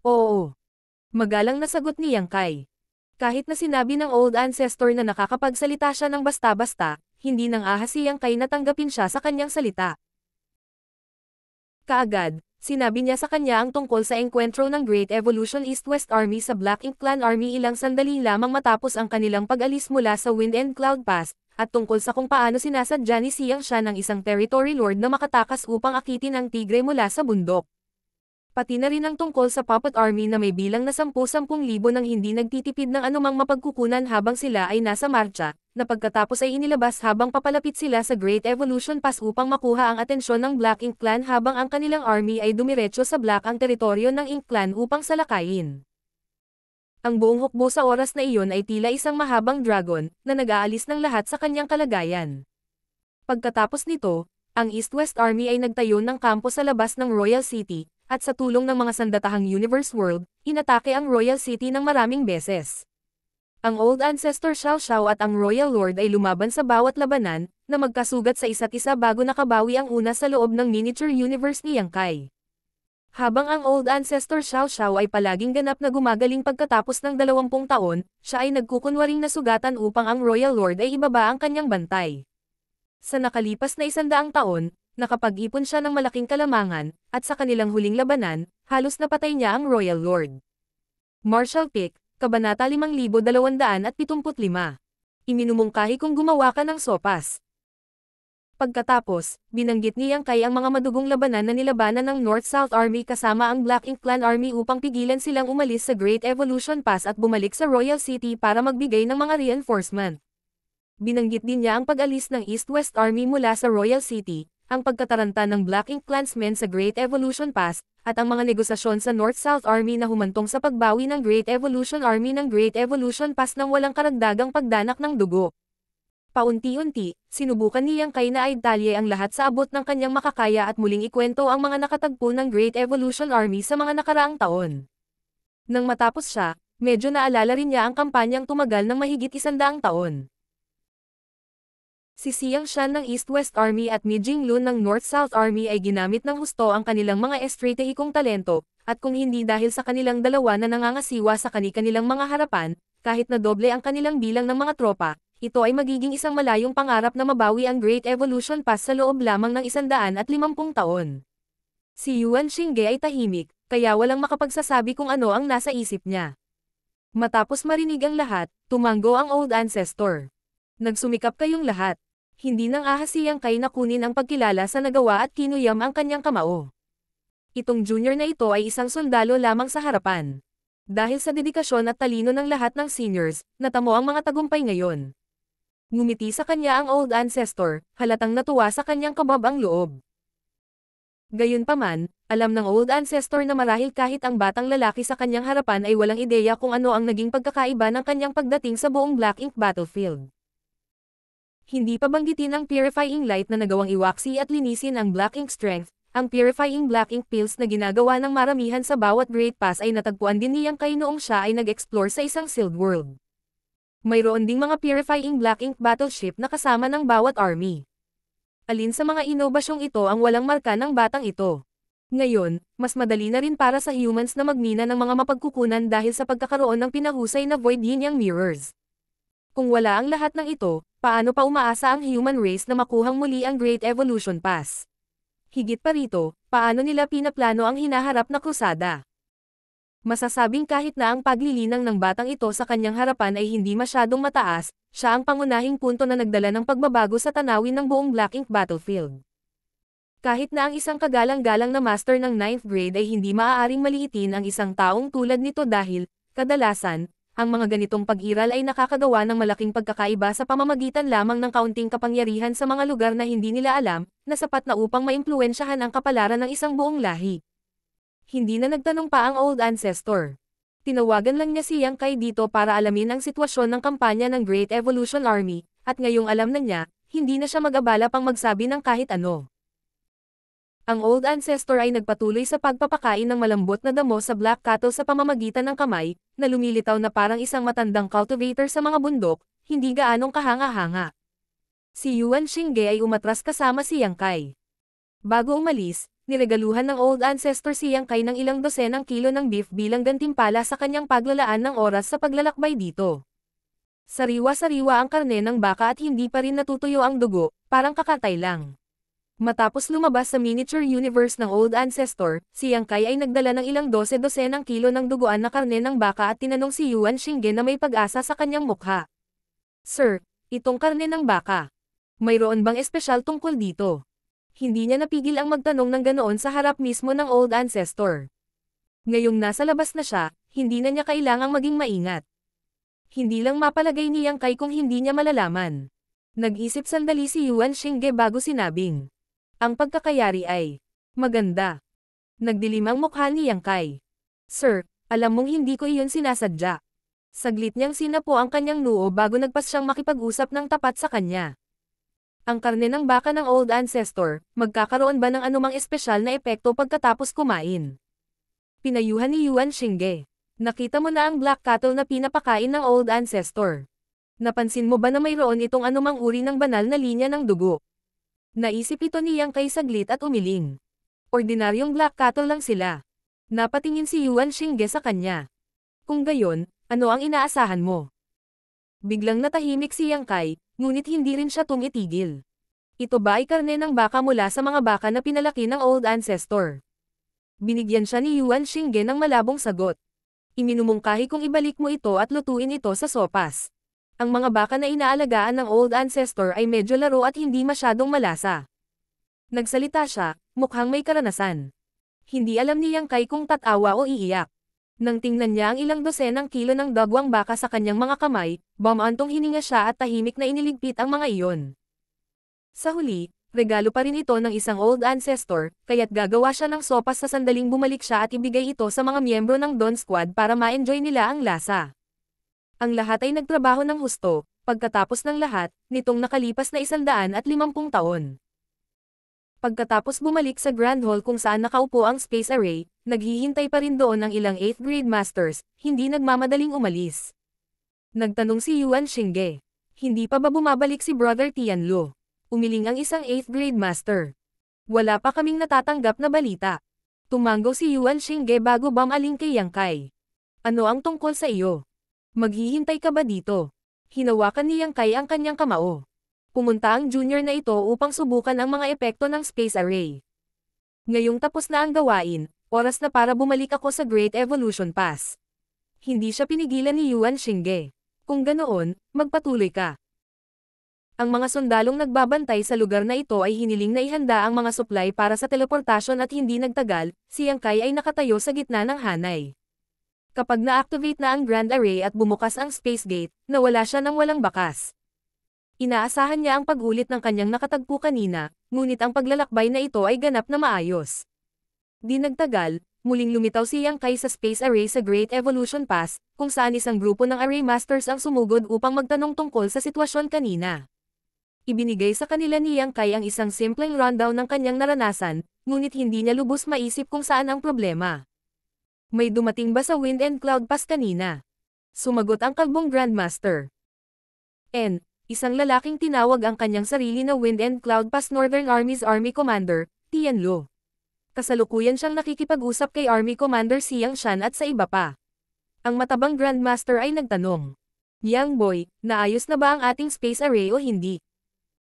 Oo. Magalang na sagot ni Yang Kai. Kahit na sinabi ng Old Ancestor na nakakapagsalita siya ng basta-basta, hindi nang ahas si Yang Kai na tanggapin siya sa kanyang salita. Kaagad, sinabi niya sa kanya ang tungkol sa engkwentro ng Great Evolution East-West Army sa Black Ink Clan Army ilang sandali lamang matapos ang kanilang pag-alis mula sa Wind and Cloud Pass, at tungkol sa kung paano sinasadya ni Siyang siya ng isang territory lord na makatakas upang akitin ang tigre mula sa bundok. Pati na rin ang tungkol sa Puppet Army na may bilang na 10,000 nang hindi nagtitipid ng anumang mapagkukunan habang sila ay nasa marcha, na pagkatapos ay inilabas habang papalapit sila sa Great Evolution Pass upang makuha ang atensyon ng Black Ink Clan habang ang kanilang army ay dumiretso sa Black ang teritoryo ng Ink Clan upang salakayin. Ang buong hukbo sa oras na iyon ay tila isang mahabang dragon, na nag-aalis ng lahat sa kanyang kalagayan. Pagkatapos nito, ang East-West Army ay nagtayo ng kampo sa labas ng Royal City, at sa tulong ng mga sandatahang Universe World, inatake ang Royal City ng maraming beses. Ang Old Ancestor Xiao Xiao at ang Royal Lord ay lumaban sa bawat labanan, na magkasugat sa isa't isa bago nakabawi ang una sa loob ng miniature universe ni Yang Kai. Habang ang Old Ancestor Xiao Xiao ay palaging ganap na gumagaling pagkatapos ng 20 taon, siya ay nagkukunwaring nasugatan upang ang Royal Lord ay ibaba ang kanyang bantay. Sa nakalipas na 100 taon, nakapag-ipon siya ng malaking kalamangan, at sa kanilang huling labanan, halos napatay niya ang Royal Lord. Martial Pick, Kabanata 5275. Iminumungkahi kung gumawa ka ng sopas. Pagkatapos, binanggit ni Yang Kai ang mga madugong labanan na nilabanan ng North-South Army kasama ang Black Ink Clan Army upang pigilan silang umalis sa Great Evolution Pass at bumalik sa Royal City para magbigay ng mga reinforcement. Binanggit din niya ang pag-alis ng East-West Army mula sa Royal City, ang pagkataranta ng Black Ink Clansmen sa Great Evolution Pass, at ang mga negosasyon sa North-South Army na humantong sa pagbawi ng Great Evolution Army ng Great Evolution Pass nang walang karagdagang pagdanak ng dugo. Paunti-unti, sinubukan ni Yang Kai na idalye ang lahat sa abot ng kanyang makakaya at muling ikwento ang mga nakatagpo ng Great Evolution Army sa mga nakaraang taon. Nang matapos siya, medyo naalala rin niya ang kampanyang tumagal ng mahigit 100 taon. Si Siyang Shan ng East-West Army at Mi Jinglun ng North-South Army ay ginamit ng husto ang kanilang mga estratehikong talento, at kung hindi dahil sa kanilang dalawa na nangangasiwa sa kanilang mga harapan, kahit na doble ang kanilang bilang ng mga tropa, ito ay magiging isang malayong pangarap na mabawi ang Great Evolution Pass sa loob lamang ng 150 taon. Si Yuan Xingge ay tahimik, kaya walang makapagsasabi kung ano ang nasa isip niya. Matapos marinig ang lahat, tumanggo ang Old Ancestor. Nagsumikap kayong lahat. Hindi nang ahas si Yang Kai na kunin ang pagkilala sa nagawa at kinuyam ang kanyang kamao. Itong junior na ito ay isang sundalo lamang sa harapan. Dahil sa dedikasyon at talino ng lahat ng seniors, natamo ang mga tagumpay ngayon. Ngumiti sa kanya ang Old Ancestor, halatang natuwa sa kanyang kababang loob. Gayunpaman, alam ng Old Ancestor na marahil kahit ang batang lalaki sa kanyang harapan ay walang ideya kung ano ang naging pagkakaiba ng kanyang pagdating sa buong Black Ink battlefield. Hindi pa banggitin ang Purifying Light na nagawang iwaksi at linisin ang Black Ink Strength. Ang Purifying Black Ink Pills na ginagawa ng maramihan sa bawat Great Pass ay natagpuan din ni Yang Kai noong siya ay nag-explore sa isang sealed world. Mayroon ding mga Purifying Black Ink battleship na kasama ng bawat army. Alin sa mga inobasyong ito ang walang marka ng batang ito? Ngayon, mas madali na rin para sa humans na magmina ng mga mapagkukunan dahil sa pagkakaroon ng pinahusay na Void Yin-Yang Mirrors. Kung wala ang lahat ng ito, paano pa umaasa ang human race na makuhang muli ang Great Evolution Pass? Higit pa rito, paano nila pinaplano ang hinaharap na krusada? Masasabing kahit na ang paglilinang ng batang ito sa kanyang harapan ay hindi masyadong mataas, siya ang pangunahing punto na nagdala ng pagbabago sa tanawin ng buong Black Ink battlefield. Kahit na ang isang kagalang-galang na master ng 9th grade ay hindi maaaring maliitin ang isang taong tulad nito dahil, kadalasan, ang mga ganitong pag-iral ay nakakagawa ng malaking pagkakaiba sa pamamagitan lamang ng kaunting kapangyarihan sa mga lugar na hindi nila alam, na sapat na upang maimpluwensyahan ang kapalaran ng isang buong lahi. Hindi na nagtanong pa ang Old Ancestor. Tinawagan lang niya si Yang Kai dito para alamin ang sitwasyon ng kampanya ng Great Evolution Army, at ngayong alam na niya, hindi na siya mag-abala pang magsabi ng kahit ano. Ang Old Ancestor ay nagpatuloy sa pagpapakain ng malambot na damo sa black cattle sa pamamagitan ng kamay, na lumilitaw na parang isang matandang cultivator sa mga bundok, hindi gaanong kahanga-hanga. Si Yuan Xingge ay umatras kasama si Yang Kai. Bago umalis, niregaluhan ng Old Ancestor si Yang Kai ng ilang dosenang kilo ng beef bilang gantimpala sa kanyang paglalaan ng oras sa paglalakbay dito. Sariwa-sariwa ang karne ng baka at hindi pa rin natutuyo ang dugo, parang kakatay lang. Matapos lumabas sa miniature universe ng Old Ancestor, si Yang Kai ay nagdala ng ilang dosenang kilo ng duguan na karne ng baka at tinanong si Yuan Xingge na may pag-asa sa kanyang mukha. Sir, itong karne ng baka. Mayroon bang espesyal tungkol dito? Hindi niya napigil ang magtanong ng ganoon sa harap mismo ng Old Ancestor. Ngayong nasa labas na siya, hindi na niya kailangang maging maingat. Hindi lang mapalagay ni Yang Kai kung hindi niya malalaman. Nag-isip sandali si Yuan Xingge bago sinabing. Ang pagkakayari ay maganda. Nagdilim ang mukha ni Yang Kai. Sir, alam mong hindi ko iyon sinasadya. Saglit niyang sinapo ang kanyang noo bago nagpas siyang makipag-usap ng tapat sa kanya. Ang karne ng baka ng Old Ancestor, magkakaroon ba ng anumang espesyal na epekto pagkatapos kumain? Pinayuhan ni Yuan Xingge. Nakita mo na ang black cattle na pinapakain ng Old Ancestor. Napansin mo ba na mayroon itong anumang uri ng banal na linya ng dugo? Naisip ito ni Yang Kai saglit at umiling. Ordinaryong black cattle lang sila. Napatingin si Yuan Xingge sa kanya. Kung gayon, ano ang inaasahan mo? Biglang natahimik si Yang Kai, ngunit hindi rin siya tumitigil. Ito ba ay karne ng baka mula sa mga baka na pinalaki ng Old Ancestor? Binigyan siya ni Yuan Xingge ng malabong sagot. Iminumungkahi kong ibalik mo ito at lutuin ito sa sopas. Ang mga baka na inaalagaan ng Old Ancestor ay medyo laro at hindi masyadong malasa. Nagsalita siya, mukhang may karanasan. Hindi alam ni Yang Kai kung tatawa o iiyak. Nang tingnan niya ang ilang dosenang kilo ng dagwang baka sa kanyang mga kamay, bumantong hininga siya at tahimik na iniligpit ang mga iyon. Sa huli, regalo pa rin ito ng isang Old Ancestor, kaya't gagawa siya ng sopas sa sandaling bumalik siya at ibigay ito sa mga miyembro ng Dawn Squad para ma-enjoy nila ang lasa. Ang lahat ay nagtrabaho ng husto, pagkatapos ng lahat, nitong nakalipas na 150 taon. Pagkatapos bumalik sa Grand Hall kung saan nakaupo ang Space Array, naghihintay pa rin doon ang ilang 8th grade masters, hindi nagmamadaling umalis. Nagtanong si Yuan Xingge. Hindi pa ba bumabalik si Brother Tianlu? Umiling ang isang 8th grade master. Wala pa kaming natatanggap na balita. Tumanggaw si Yuan Xingge bago bumaling kay Yang Kai. Ano ang tungkol sa iyo? Maghihintay ka ba dito? Hinawakan ni Yang Kai ang kanyang kamao. Pumunta ang junior na ito upang subukan ang mga epekto ng Space Array. Ngayong tapos na ang gawain, oras na para bumalik ako sa Great Evolution Pass. Hindi siya pinigilan ni Yuan Xingge. Kung ganoon, magpatuloy ka. Ang mga sundalong nagbabantay sa lugar na ito ay hiniling na ihanda ang mga supply para sa teleportasyon at hindi nagtagal, si Yang Kai ay nakatayo sa gitna ng hanay. Kapag na-activate na ang Grand Array at bumukas ang Space Gate, nawala siya ng walang bakas. Inaasahan niya ang pag-ulit ng kanyang nakatagpo kanina, ngunit ang paglalakbay na ito ay ganap na maayos. Di nagtagal, muling lumitaw si Yang Kai sa Space Array sa Great Evolution Pass, kung saan isang grupo ng Array Masters ang sumugod upang magtanong tungkol sa sitwasyon kanina. Ibinigay sa kanila ni Yang Kai ang isang simpleng rundown ng kanyang naranasan, ngunit hindi niya lubos maisip kung saan ang problema. May dumating ba sa Wind and Cloud Pass kanina? Sumagot ang kalbong Grandmaster. Isang lalaking tinawag ang kanyang sarili na Wind and Cloud Pass Northern Army's Army Commander, Tian Lu. Kasalukuyan siyang nakikipag-usap kay Army Commander Xiang Shan at sa iba pa. Ang matabang Grandmaster ay nagtanong, "Yang Boy, naayos na ba ang ating space array o hindi?"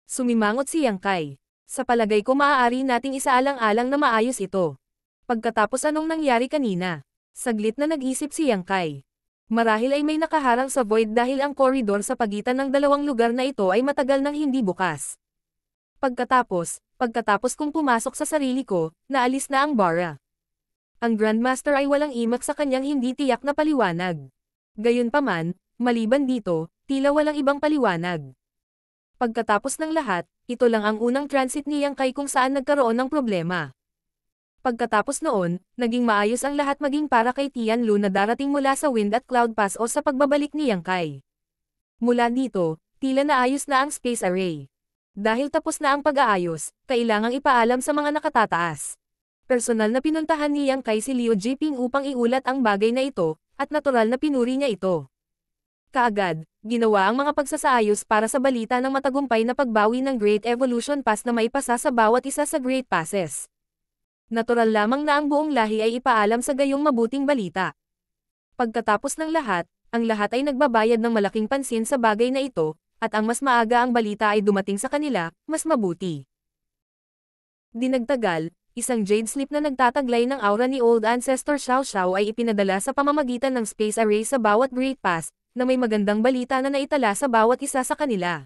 Sumimangot si Yang Kai. "Sa palagay ko maaari nating isaalang-alang na maayos ito." Pagkatapos anong nangyari kanina? Saglit na nag-isip si Yang Kai. Marahil ay may nakaharang sa void dahil ang koridor sa pagitan ng dalawang lugar na ito ay matagal nang hindi bukas. Pagkatapos kong pumasok sa sarili ko, naalis na ang bara. Ang Grandmaster ay walang imak sa kanyang hindi tiyak na paliwanag. Gayunpaman, maliban dito, tila walang ibang paliwanag. Pagkatapos ng lahat, ito lang ang unang transit ni Yang Kai kung saan nagkaroon ng problema. Pagkatapos noon, naging maayos ang lahat maging para kay Tian Lu na darating mula sa Wind at Cloud Pass o sa pagbabalik ni Yang Kai. Mula dito, tila naayos na ang space array. Dahil tapos na ang pag-aayos, kailangang ipaalam sa mga nakatataas. Personal na pinuntahan ni Yang Kai si Liu Jiping upang iulat ang bagay na ito, at natural na pinuri niya ito. Kaagad, ginawa ang mga pagsasaayos para sa balita ng matagumpay na pagbawi ng Great Evolution Pass na maipasa sa bawat isa sa Great Passes. Natural lamang na ang buong lahi ay ipaalam sa gayong mabuting balita. Pagkatapos ng lahat, ang lahat ay nagbabayad ng malaking pansin sa bagay na ito, at ang mas maaga ang balita ay dumating sa kanila, mas mabuti. Di nagtagal, isang jade slip na nagtataglay ng aura ni Old Ancestor Xiao Xiao ay ipinadala sa pamamagitan ng space array sa bawat Great Pass, na may magandang balita na naitala sa bawat isa sa kanila.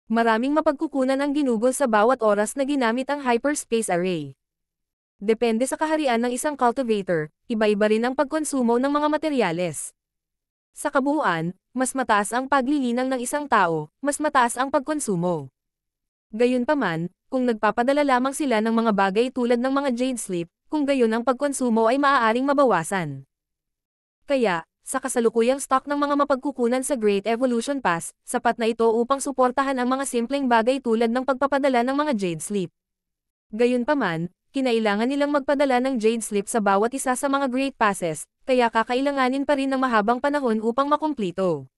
Maraming mapagkukunan ang ginugol sa bawat oras na ginamit ang hyperspace array. Depende sa kaharian ng isang cultivator, iba-iba rin ang pagkonsumo ng mga materyales. Sa kabuuan, mas mataas ang paglilinang ng isang tao, mas mataas ang pagkonsumo. Gayunpaman, kung nagpapadala lamang sila ng mga bagay tulad ng mga jade slip, kung gayon ang pagkonsumo ay maaaring mabawasan. Kaya, sa kasalukuyang stock ng mga mapagkukunan sa Great Evolution Pass, sapat na ito upang suportahan ang mga simpleng bagay tulad ng pagpapadala ng mga jade slip. Gayunpaman, kinailangan nilang magpadala ng jade slip sa bawat isa sa mga Great Passes, kaya kakailanganin pa rin ng mahabang panahon upang makumplito.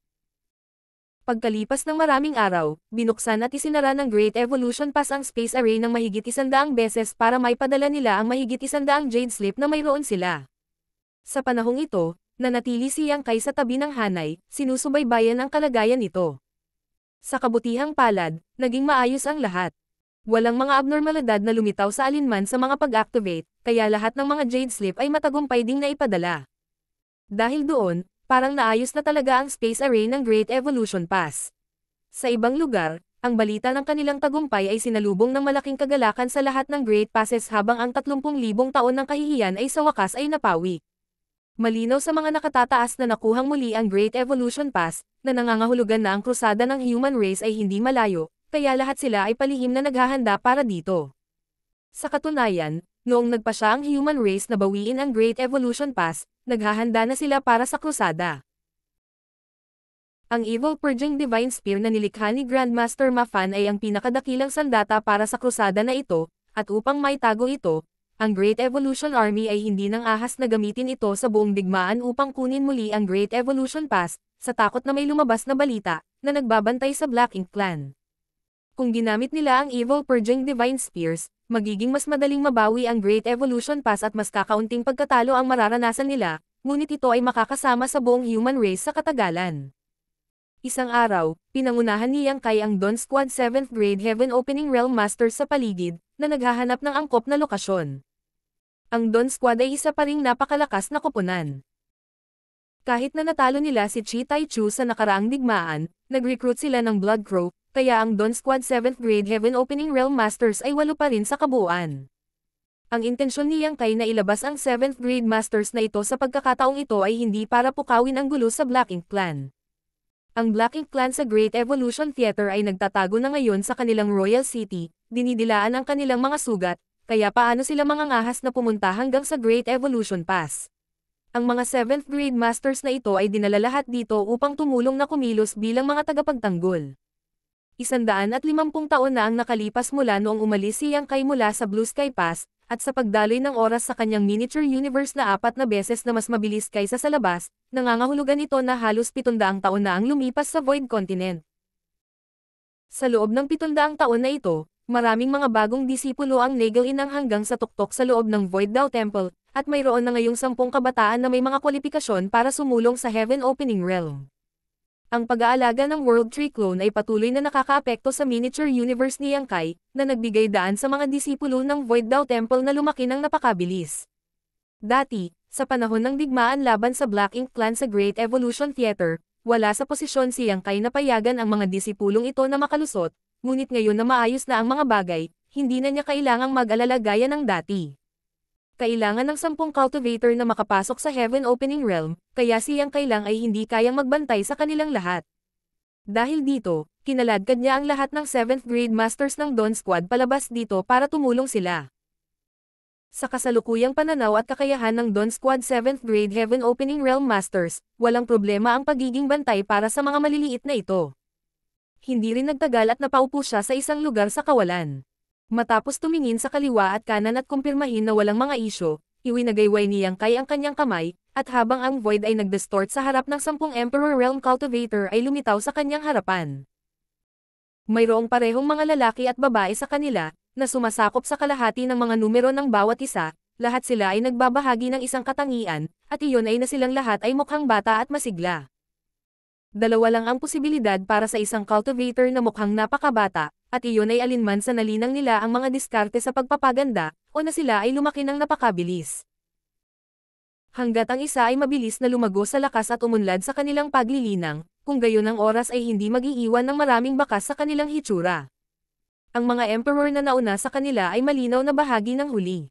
Pagkalipas ng maraming araw, binuksan at isinara ng Great Evolution Pass ang space array ng mahigit 100 beses para maipadala nila ang mahigit 100 jade slip na mayroon sila. Sa panahong ito, nanatili si Yang Kai sa tabi ng hanay, sinusubaybayan ang kalagayan nito. Sa kabutihang palad, naging maayos ang lahat. Walang mga abnormalidad na lumitaw sa alinman sa mga pag-activate, kaya lahat ng mga jade slip ay matagumpay ding naipadala. Dahil doon, parang naayos na talaga ang space array ng Great Evolution Pass. Sa ibang lugar, ang balita ng kanilang tagumpay ay sinalubong ng malaking kagalakan sa lahat ng Great Passes habang ang 30,000 taon ng kahihiyan ay sa wakas ay napawi. Malinaw sa mga nakatataas na nakuhang muli ang Great Evolution Pass, na nangangahulugan na ang krusada ng human race ay hindi malayo, kaya lahat sila ay palihim na naghahanda para dito. Sa katunayan, noong nagpa siya ang human race na bawiin ang Great Evolution Pass, naghahanda na sila para sa krusada. Ang Evil Purging Divine Spear na nilikha ni Grandmaster Ma Fan ay ang pinakadakilang sandata para sa krusada na ito, at upang maitago ito, ang Great Evolution Army ay hindi nang ahas na gamitin ito sa buong digmaan upang kunin muli ang Great Evolution Pass, sa takot na may lumabas na balita, na nagbabantay sa Black Ink Clan. Kung ginamit nila ang Evil Purging Divine Spears, magiging mas madaling mabawi ang Great Evolution Pass at mas kakaunting pagkatalo ang mararanasan nila, ngunit ito ay makakasama sa buong human race sa katagalan. Isang araw, pinangunahan ni Yang Kai ang Dawn Squad 7th Grade Heaven Opening Realm Masters sa paligid, na naghahanap ng angkop na lokasyon. Ang Dawn Squad ay isa pa ring napakalakas na koponan. Kahit na natalo nila si Chi Tai Chu sa nakaraang digmaan, nag-recruit sila ng Blood Crow, kaya ang Dawn Squad 7th Grade Heaven Opening Realm Masters ay 8 pa rin sa kabuuan. Ang intensyon ni Yang Kai na ilabas ang 7th Grade Masters na ito sa pagkakataong ito ay hindi para pukawin ang gulo sa Black Ink Clan. Ang Black Ink Clan sa Great Evolution Theater ay nagtatago na ngayon sa kanilang Royal City, dinidilaan ang kanilang mga sugat, kaya paano sila mangangahas na pumunta hanggang sa Great Evolution Pass. Ang mga 7th grade masters na ito ay dinala lahat dito upang tumulong na kumilos bilang mga tagapagtanggol. 150 taon na ang nakalipas mula noong umalis si Yang Kai mula sa Blue Sky Pass, at sa pagdaloy ng oras sa kanyang miniature universe na 4 na beses na mas mabilis kaysa sa labas, nangangahulugan ito na halos 700 taon na ang lumipas sa Void Continent. Sa loob ng 700 taon na ito, maraming mga bagong disipulo ang nagal-inang hanggang sa tuktok sa loob ng Void Dao Temple, at mayroon na ngayong 10 kabataan na may mga kwalifikasyon para sumulong sa Heaven Opening Realm. Ang pag-aalaga ng World Tree Clone ay patuloy na nakakaapekto sa miniature universe ni Yang Kai, na nagbigay daan sa mga disipulo ng Void Dao Temple na lumaki ng napakabilis. Dati, sa panahon ng digmaan laban sa Black Ink Clan sa Great Evolution Theater, wala sa posisyon si Yang Kai na payagan ang mga disipulong ito na makalusot, ngunit ngayon na maayos na ang mga bagay, hindi na niya kailangang mag-alala gaya ng dati. Kailangan ng 10 cultivator na makapasok sa Heaven Opening Realm, kaya si Yang Kai lang ay hindi kayang magbantay sa kanilang lahat. Dahil dito, kinaladkad niya ang lahat ng 7th grade masters ng Dawn Squad palabas dito para tumulong sila. Sa kasalukuyang pananaw at kakayahan ng Dawn Squad 7th grade Heaven Opening Realm Masters, walang problema ang pagiging bantay para sa mga maliliit na ito. Hindi rin nagtagal at napaupo siya sa isang lugar sa kawalan. Matapos tumingin sa kaliwa at kanan at kumpirmahin na walang mga isyo, iwinagayway ni Yang Kai ang kanyang kamay, at habang ang Void ay nagdistort sa harap ng 10 Emperor Realm Cultivator ay lumitaw sa kanyang harapan. Mayroong parehong mga lalaki at babae sa kanila, na sumasakop sa kalahati ng mga numero ng bawat isa, lahat sila ay nagbabahagi ng isang katangian, at iyon ay na silang lahat ay mukhang bata at masigla. Dalawa lang ang posibilidad para sa isang cultivator na mukhang napakabata, at iyon ay alinman sa nalinang nila ang mga diskarte sa pagpapaganda, o na sila ay lumaki ng napakabilis. Hanggat ang isa ay mabilis na lumago sa lakas at umunlad sa kanilang paglilinang, kung gayon ang oras ay hindi mag-iiwan ng maraming bakas sa kanilang hitsura. Ang mga emperor na nauna sa kanila ay malinaw na bahagi ng huli.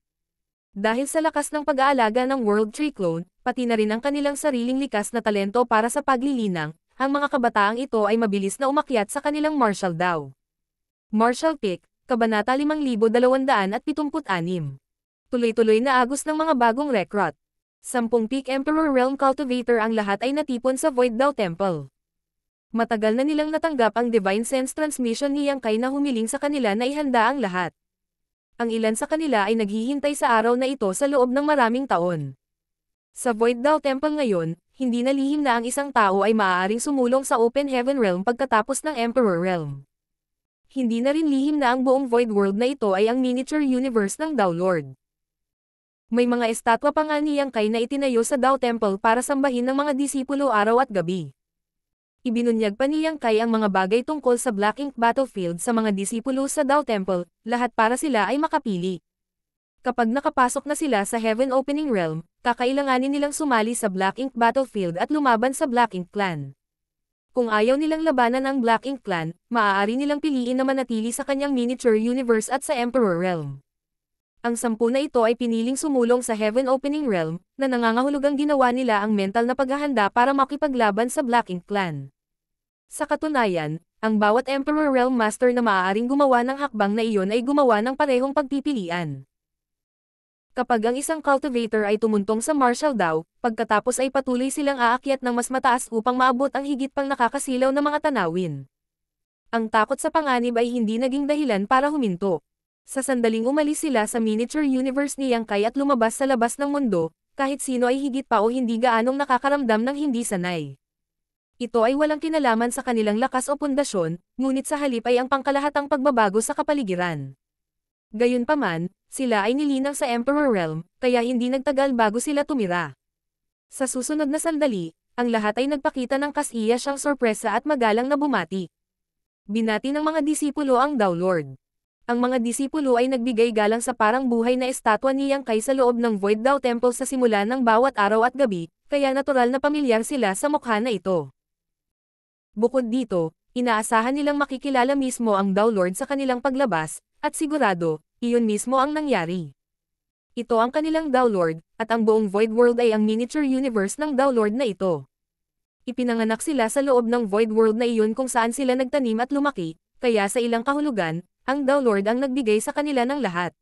Dahil sa lakas ng pag-aalaga ng World Tree Clone, pati na rin ang kanilang sariling likas na talento para sa paglilinang, ang mga kabataang ito ay mabilis na umakyat sa kanilang martial Dao. Martial Peak, Kabanata 5276. Tuloy-tuloy na agos ng mga bagong recruit. 10 Peak Emperor Realm Cultivator ang lahat ay natipon sa Void Dao Temple. Matagal na nilang natanggap ang Divine Sense Transmission ni Yang Kai na humiling sa kanila na ihanda ang lahat. Ang ilan sa kanila ay naghihintay sa araw na ito sa loob ng maraming taon. Sa Void Dao Temple ngayon, hindi na lihim na ang isang tao ay maaaring sumulong sa Open Heaven Realm pagkatapos ng Emperor Realm. Hindi na rin lihim na ang buong Void World na ito ay ang miniature universe ng Dao Lord. May mga estatwa pa nga ni Yang Kai na itinayo sa Dao Temple para sambahin ng mga disipulo araw at gabi. Ibinunyag pa ni Yang Kai ang mga bagay tungkol sa Black Ink Battlefield sa mga disipulo sa Dao Temple, lahat para sila ay makapili. Kapag nakapasok na sila sa Heaven Opening Realm, kakailanganin nilang sumali sa Black Ink Battlefield at lumaban sa Black Ink Clan. Kung ayaw nilang labanan ang Black Ink Clan, maaari nilang piliin na manatili sa kanyang miniature universe at sa Emperor Realm. Ang 10 na ito ay piniling sumulong sa Heaven Opening Realm, na nangangahulugang ginawa nila ang mental na paghahanda para makipaglaban sa Black Ink Clan. Sa katunayan, ang bawat Emperor Realm Master na maaaring gumawa ng hakbang na iyon ay gumawa ng parehong pagpipilian. Kapag ang isang cultivator ay tumuntong sa martial Dao, pagkatapos ay patuloy silang aakyat ng mas mataas upang maabot ang higit pang nakakasilaw na mga tanawin. Ang takot sa panganib ay hindi naging dahilan para huminto. Sa sandaling umalis sila sa miniature universe ni Yang Kai at lumabas sa labas ng mundo, kahit sino ay higit pa o hindi gaanong nakakaramdam ng hindi sanay. Ito ay walang kinalaman sa kanilang lakas o pundasyon, ngunit sa halip ay ang pangkalahatang pagbabago sa kapaligiran. Gayunpaman, sila ay nilinang sa Emperor Realm, kaya hindi nagtagal bago sila tumira. Sa susunod na sandali, ang lahat ay nagpakita ng kasiya siyang sorpresa at magalang na bumati. Binati ng mga disipulo ang Dao Lord. Ang mga disipulo ay nagbigay galang sa parang buhay na estatwa ni Yang Kai sa loob ng Void Dao Temple sa simula ng bawat araw at gabi, kaya natural na pamilyar sila sa mukha na ito. Bukod dito, inaasahan nilang makikilala mismo ang Dao Lord sa kanilang paglabas, at sigurado, iyon mismo ang nangyari. Ito ang kanilang Dao Lord, at ang buong Void World ay ang miniature universe ng Dao Lord na ito. Ipinanganak sila sa loob ng Void World na iyon kung saan sila nagtanim at lumaki, kaya sa ilang kahulugan, ang Dow Lord ang nagbigay sa kanila ng lahat.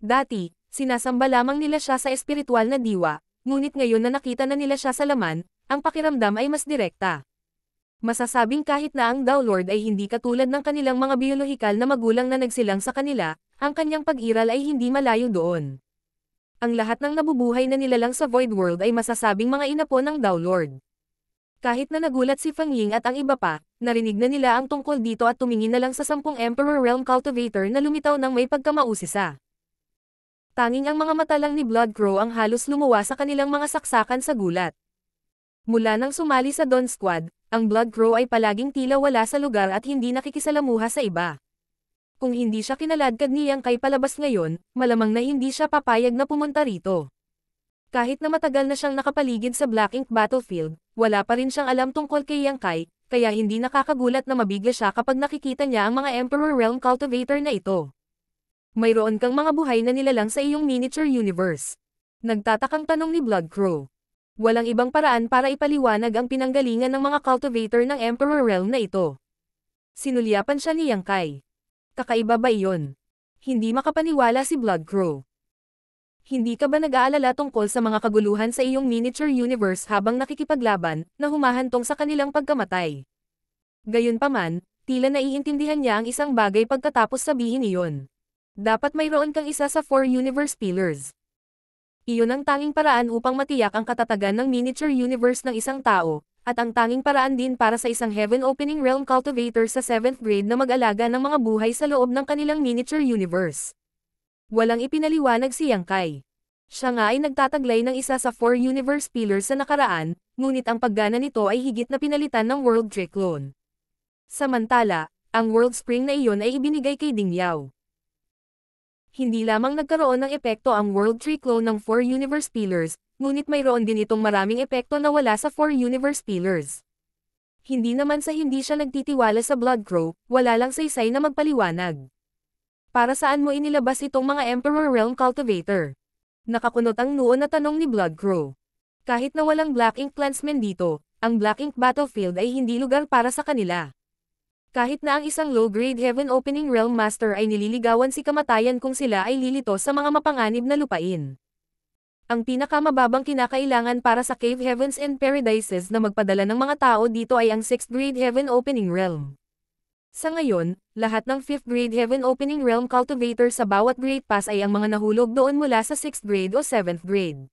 Dati, sinasamba lamang nila siya sa espiritual na diwa, ngunit ngayon na nakita na nila siya sa laman, ang pakiramdam ay mas direkta. Masasabing kahit na ang Dow Lord ay hindi katulad ng kanilang mga biolohikal na magulang na nagsilang sa kanila, ang kanyang pag-iral ay hindi malayo doon. Ang lahat ng nabubuhay na nilalang sa Void World ay masasabing mga inapo ng Dow Lord. Kahit na nagulat si Feng Ying at ang iba pa, narinig na nila ang tungkol dito at tumingin na lang sa 10 Emperor Realm Cultivator na lumitaw ng may pagkamausisa. Tanging ang mga mata lang ni Blood Crow ang halos lumuwa sa kanilang mga saksakan sa gulat. Mula nang sumali sa Dawn Squad, ang Blood Crow ay palaging tila wala sa lugar at hindi nakikisalamuha sa iba. Kung hindi siya kinaladkad ni Yang Kai palabas ngayon, malamang na hindi siya papayag na pumunta rito. Kahit na matagal na siyang nakapaligid sa Black Ink Battlefield, wala pa rin siyang alam tungkol kay Yang Kai, kaya hindi nakakagulat na mabigla siya kapag nakikita niya ang mga Emperor Realm Cultivator na ito. Mayroon kang mga buhay na nilalang sa iyong miniature universe. Nagtatakang tanong ni Blood Crow. Walang ibang paraan para ipaliwanag ang pinanggalingan ng mga cultivator ng Emperor Realm na ito. Sinulyapan siya ni Yang Kai. Kakaiba ba iyon? Hindi makapaniwala si Blood Crow. Hindi ka ba nag-aalala tungkol sa mga kaguluhan sa iyong miniature universe habang nakikipaglaban, na humahantong sa kanilang pagkamatay? Gayunpaman, tila naiintindihan niya ang isang bagay pagkatapos sabihin iyon. Dapat mayroon kang isa sa 4 universe pillars. Iyon ang tanging paraan upang matiyak ang katatagan ng miniature universe ng isang tao, at ang tanging paraan din para sa isang Heaven Opening Realm Cultivator sa 7th grade na mag-alaga ng mga buhay sa loob ng kanilang miniature universe. Walang ipinaliwanag si Yang Kai. Siya nga ay nagtataglay ng isa sa 4 universe pillars sa nakaraan, ngunit ang paggana nito ay higit na pinalitan ng World Tree Clone. Samantala, ang World Spring na iyon ay ibinigay kay Ding Yao. Hindi lamang nagkaroon ng epekto ang World Tree Clone ng 4 universe pillars, ngunit mayroon din itong maraming epekto na wala sa 4 universe pillars. Hindi naman sa hindi siya nagtitiwala sa Blood Crow, wala lang saysay na magpaliwanag. Para saan mo inilabas itong mga Emperor Realm Cultivator? Nakakunot ang noo na tanong ni Blood Crow. Kahit na walang Black Ink Clansmen dito, ang Black Ink Battlefield ay hindi lugar para sa kanila. Kahit na ang isang low-grade Heaven Opening Realm Master ay nililigawan si kamatayan kung sila ay lilito sa mga mapanganib na lupain. Ang pinakamababang kinakailangan para sa Cave Heavens and Paradises na magpadala ng mga tao dito ay ang 6th grade Heaven Opening Realm. Sa ngayon, lahat ng 5th grade Heaven Opening Realm Cultivator sa bawat Great Pass ay ang mga nahulog doon mula sa 6th grade o 7th grade.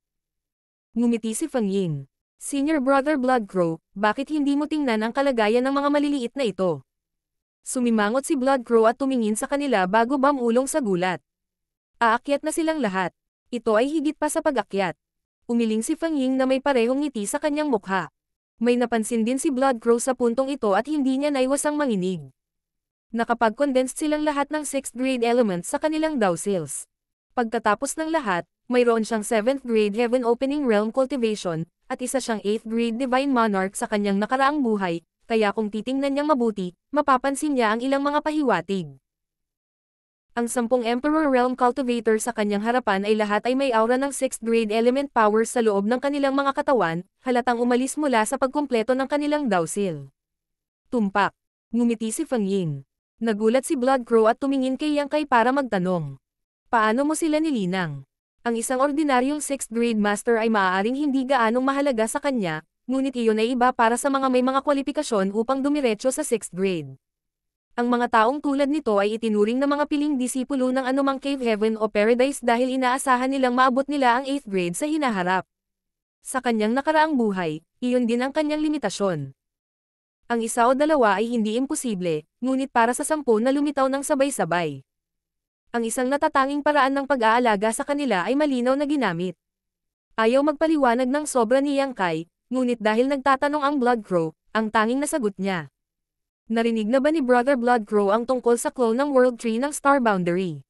Ngumiti si Feng Ying. Senior Brother Blood Crow, bakit hindi mo tingnan ang kalagayan ng mga maliliit na ito? Sumimangot si Blood Crow at tumingin sa kanila bago bumulong sa gulat. Aakyat na silang lahat. Ito ay higit pa sa pag-akyat. Umiling si Feng Ying na may parehong ngiti sa kanyang mukha. May napansin din si Blood Crow sa puntong ito at hindi niya naiwasang manginig. Nakapag-condensed silang lahat ng 6th grade elements sa kanilang Dao Cells. Pagkatapos ng lahat, mayroon siyang 7th grade Heaven Opening Realm Cultivation, at isa siyang 8th grade Divine Monarch sa kanyang nakaraang buhay, kaya kung titingnan niyang mabuti, mapapansin niya ang ilang mga pahiwatig. Ang 10 Emperor Realm Cultivator sa kanyang harapan ay lahat ay may aura ng 6th grade element powers sa loob ng kanilang mga katawan, halatang umalis mula sa pagkumpleto ng kanilang Dao Cell. Tumpak. Ngumiti si Feng Ying. Nagulat si Blood Crow at tumingin kay Yang Kai para magtanong. Paano mo sila nilinang? Ang isang ordinaryong 6th grade master ay maaaring hindi gaanong mahalaga sa kanya, ngunit iyon ay iba para sa mga may mga kwalifikasyon upang dumiretso sa 6th grade. Ang mga taong tulad nito ay itinuring na mga piling disipulo ng anumang Cave Heaven o Paradise dahil inaasahan nilang maabot nila ang 8th grade sa hinaharap. Sa kanyang nakaraang buhay, iyon din ang kanyang limitasyon. Ang isa o dalawa ay hindi imposible, ngunit para sa 10 na lumitaw ng sabay-sabay. Ang isang natatanging paraan ng pag-aalaga sa kanila ay malinaw na ginamit. Ayaw magpaliwanag ng sobra ni Yang Kai, ngunit dahil nagtatanong ang Blood Crow, ang tanging nasagot niya. Narinig na ba ni Brother Blood Crow ang tungkol sa clone ng World Tree ng Star Boundary?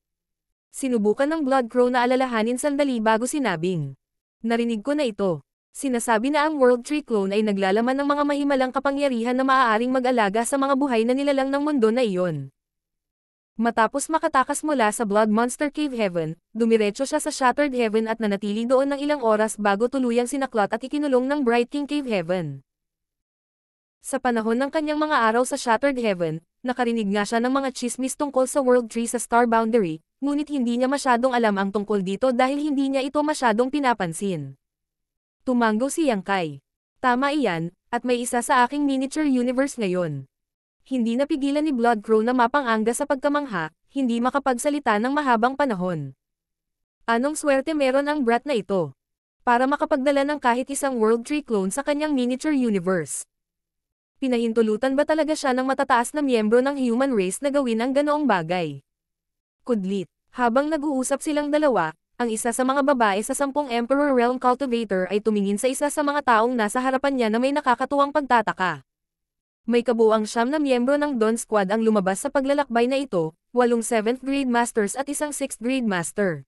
Sinubukan ng Blood Crow na alalahanin sandali bago sinabing. Narinig ko na ito. Sinasabi na ang World Tree Clone ay naglalaman ng mga mahimalang kapangyarihan na maaaring mag-alaga sa mga buhay na nilalang ng mundo na iyon. Matapos makatakas mula sa Blood Monster Cave Heaven, dumiretso siya sa Shattered Heaven at nanatili doon ng ilang oras bago tuluyang sinaklat at ikinulong ng Bright King Cave Heaven. Sa panahon ng kanyang mga araw sa Shattered Heaven, nakarinig nga siya ng mga chismis tungkol sa World Tree sa Star Boundary, ngunit hindi niya masyadong alam ang tungkol dito dahil hindi niya ito masyadong pinapansin. Tumango si Yang Kai. Tama iyan, at may isa sa aking miniature universe ngayon. Hindi napigilan ni Bloodcrow na mapanganga sa pagkamangha, hindi makapagsalita ng mahabang panahon. Anong swerte meron ang brat na ito? Para makapagdala ng kahit isang World Tree clone sa kanyang miniature universe. Pinahintulutan ba talaga siya ng matataas na miyembro ng human race na gawin ang ganoong bagay? Kudlit. Habang nag-uusap silang dalawa, ang isa sa mga babae sa 10 Emperor Realm Cultivator ay tumingin sa isa sa mga taong nasa harapan niya na may nakakatuwang pagtataka. May kabuuang 9 na miyembro ng Dawn Squad ang lumabas sa paglalakbay na ito, 8 7th grade masters at isang 6th grade master.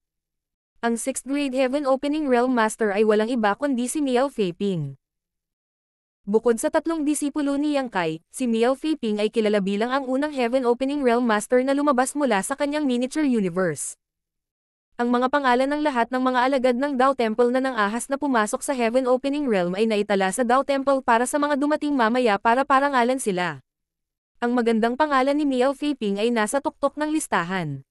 Ang 6th grade Heaven Opening Realm Master ay walang iba kundi si Miao Feiping. Bukod sa 3 disipulo ni Yang Kai, si Miao Feiping ay kilala bilang ang unang Heaven Opening Realm Master na lumabas mula sa kanyang miniature universe. Ang mga pangalan ng lahat ng mga alagad ng Dao Temple na nang-ahas na pumasok sa Heaven Opening Realm ay naitala sa Dao Temple para sa mga dumating mamaya para parangalan sila. Ang magandang pangalan ni Miao Feiping ay nasa tuktok ng listahan.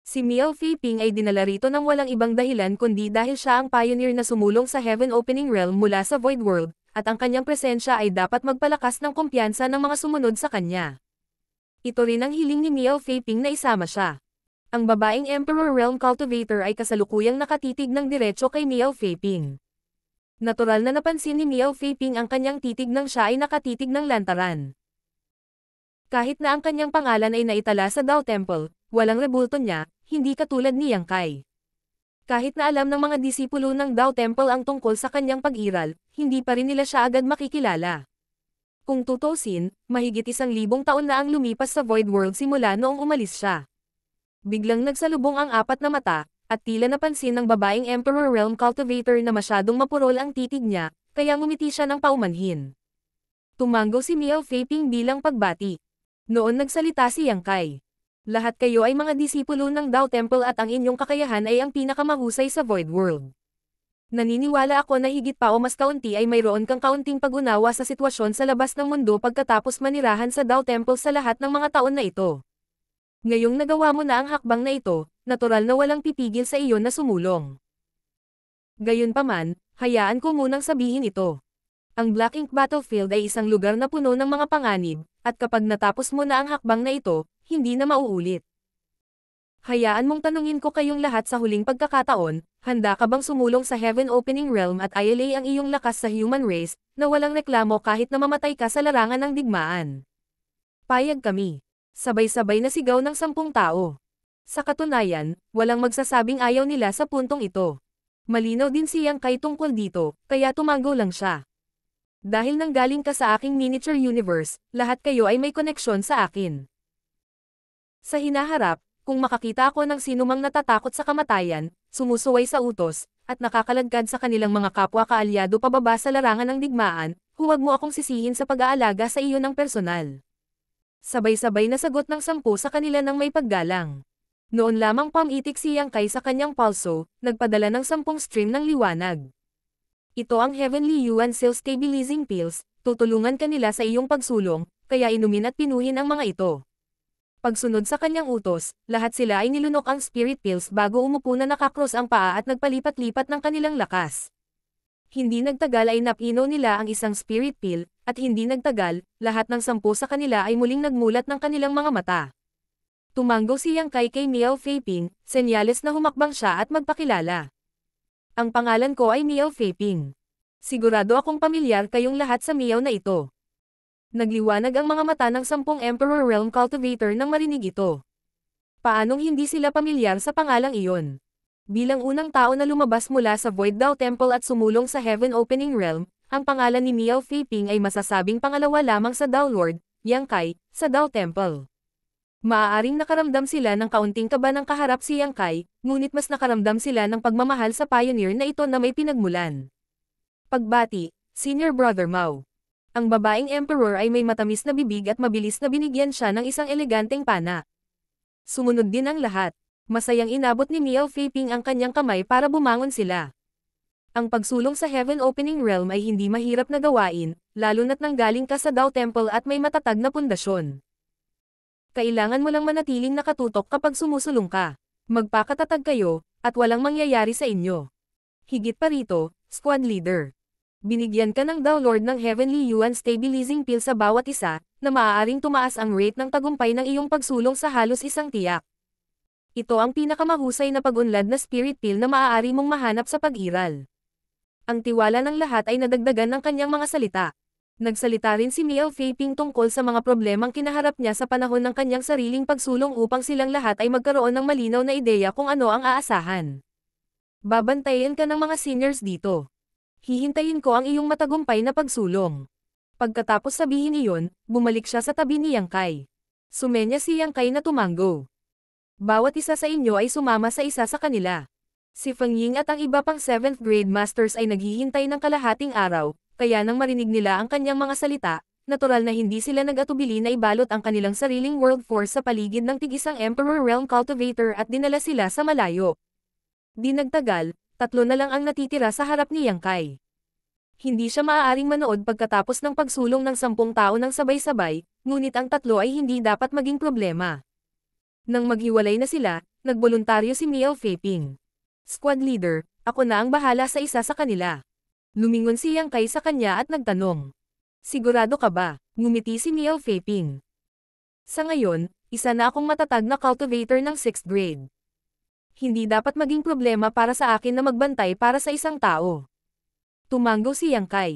Si Miao Feiping ay dinala rito ng walang ibang dahilan kundi dahil siya ang pioneer na sumulong sa Heaven Opening Realm mula sa Void World, at ang kanyang presensya ay dapat magpalakas ng kumpiyansa ng mga sumunod sa kanya. Ito rin ang hiling ni Miao Feiping na isama siya. Ang babaeng Emperor Realm Cultivator ay kasalukuyang nakatitig ng diretso kay Miao Feiping. Natural na napansin ni Miao Feiping ang kanyang titig nang siya ay nakatitig ng lantaran. Kahit na ang kanyang pangalan ay naitala sa Dao Temple, walang rebulto niya, hindi katulad ni Yang Kai. Kahit na alam ng mga disipulo ng Dao Temple ang tungkol sa kanyang pag-iral, hindi pa rin nila siya agad makikilala. Kung tutusin, mahigit 1,000 taon na ang lumipas sa Void World simula noong umalis siya. Biglang nagsalubong ang 4 na mata, at tila napansin ng babaeng Emperor Realm Cultivator na masyadong mapurol ang titig niya, kaya ngumiti siya ng paumanhin. Tumango si Miao Feiping bilang pagbati. Noon nagsalita si Yang Kai. Lahat kayo ay mga disipulo ng Dao Temple at ang inyong kakayahan ay ang pinakamahusay sa Void World. Naniniwala ako na higit pa o mas kaunti ay mayroon kang kaunting pag-unawa sa sitwasyon sa labas ng mundo pagkatapos manirahan sa Dao Temple sa lahat ng mga taon na ito. Ngayong nagawa mo na ang hakbang na ito, natural na walang pipigil sa iyo na sumulong. Gayunpaman, hayaan ko munang sabihin ito. Ang Black Ink Battlefield ay isang lugar na puno ng mga panganib, at kapag natapos mo na ang hakbang na ito, hindi na mauulit. Hayaan mong tanungin ko kayong lahat sa huling pagkakataon, handa ka bang sumulong sa Heaven Opening Realm at ILA ang iyong lakas sa human race, na walang reklamo kahit na mamatay ka sa larangan ng digmaan? Payag kami. Sabay-sabay na sigaw ng 10 tao. Sa katunayan, walang magsasabing ayaw nila sa puntong ito. Malinaw din si Yang Kai tungkol dito, kaya tumango lang siya. Dahil nanggaling ka sa aking miniature universe, lahat kayo ay may koneksyon sa akin. Sa hinaharap, kung makakita ako ng sinumang natatakot sa kamatayan, sumusuway sa utos, at nakakalagkad sa kanilang mga kapwa kaalyado pababa sa larangan ng digmaan, huwag mo akong sisihin sa pag-aalaga sa iyo ng personal. Sabay-sabay na sagot ng 10 sa kanila ng may paggalang. Noon lamang pamitik si Yang Kai sa kanyang pulso, nagpadala ng 10 stream ng liwanag. Ito ang Heavenly Yuan Cell Stabilizing Pills, tutulungan kanila sa iyong pagsulong, kaya inumin at pinuhin ang mga ito. Pagsunod sa kanyang utos, lahat sila ay nilunok ang Spirit Pills bago umupo na nakakross ang paa at nagpalipat-lipat ng kanilang lakas. Hindi nagtagal ay napino nila ang isang Spirit Pill, at hindi nagtagal, lahat ng 10 sa kanila ay muling nagmulat ng kanilang mga mata. Tumango si Yang Kai kay Miao Feiping, senyales na humakbang siya at magpakilala. Ang pangalan ko ay Miao Feiping. Sigurado akong pamilyar kayong lahat sa Miao na ito. Nagliwanag ang mga mata ng 10 Emperor Realm Cultivator nang marinig ito. Paanong hindi sila pamilyar sa pangalang iyon? Bilang unang tao na lumabas mula sa Void Dao Temple at sumulong sa Heaven Opening Realm, ang pangalan ni Miao Feiping ay masasabing pangalawa lamang sa Dao Lord, Yang Kai, sa Dao Temple. Maaaring nakaramdam sila ng kaunting kaba ng kaharap si Yang Kai, ngunit mas nakaramdam sila ng pagmamahal sa pioneer na ito na may pinagmulan. Pagbati, Senior Brother Mao. Ang babaeng emperor ay may matamis na bibig at mabilis na binigyan siya ng isang eleganteng pana. Sumunod din ang lahat. Masayang inabot ni Miao Feiping ang kanyang kamay para bumangon sila. Ang pagsulong sa Heaven Opening Realm ay hindi mahirap na gawain, lalo na't nanggaling ka sa Dao Temple at may matatag na pundasyon. Kailangan mo lang manatiling nakatutok kapag sumusulong ka. Magpakatatag kayo, at walang mangyayari sa inyo. Higit pa rito, Squad Leader. Binigyan ka ng Dao Lord ng Heavenly Yuan Stabilizing Pill sa bawat isa, na maaaring tumaas ang rate ng tagumpay ng iyong pagsulong sa halos isang tiyak. Ito ang pinakamahusay na pag-unlad na Spirit Pill na maaari mong mahanap sa pag-iral. Ang tiwala ng lahat ay nadagdagan ng kanyang mga salita. Nagsalita rin si Miao Feiping tungkol sa mga problemang kinaharap niya sa panahon ng kanyang sariling pagsulong upang silang lahat ay magkaroon ng malinaw na ideya kung ano ang aasahan. Babantayan ka ng mga seniors dito. Hihintayin ko ang iyong matagumpay na pagsulong. Pagkatapos sabihin iyon, bumalik siya sa tabi ni Yang Kai. Sumenya si Yang Kai na tumango. Bawat isa sa inyo ay sumama sa isa sa kanila. Si Feng Ying at ang iba pang 7th grade masters ay naghihintay ng kalahating araw, kaya nang marinig nila ang kanyang mga salita, natural na hindi sila nag-atubili na ibalot ang kanilang sariling world force sa paligid ng tig-isang Emperor Realm Cultivator at dinala sila sa malayo. Di nagtagal, 3 na lang ang natitira sa harap ni Yang Kai. Hindi siya maaaring manood pagkatapos ng pagsulong ng 10 tao ng sabay-sabay, ngunit ang 3 ay hindi dapat maging problema. Nang maghiwalay na sila, nagboluntaryo si Miao Feiping. Squad Leader, ako na ang bahala sa isa sa kanila. Lumingon si Yang Kai sa kanya at nagtanong. Sigurado ka ba? Ngumiti si Miao Feiping. Sa ngayon, isa na akong matatag na cultivator ng 6th grade. Hindi dapat maging problema para sa akin na magbantay para sa isang tao. Tumango si Yang Kai.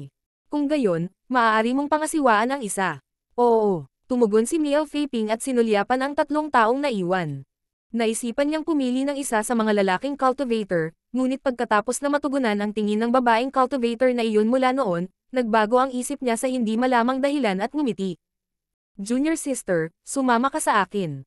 Kung gayon, maaari mong pangasiwaan ang isa. Oo, tumugon si Miao Feiping at sinulyapan ang 3 taong naiwan. Naisipan niyang pumili ng isa sa mga lalaking cultivator, ngunit pagkatapos na matugunan ang tingin ng babaeng cultivator na iyon mula noon, nagbago ang isip niya sa hindi malamang dahilan at ngumiti. Junior sister, sumama ka sa akin.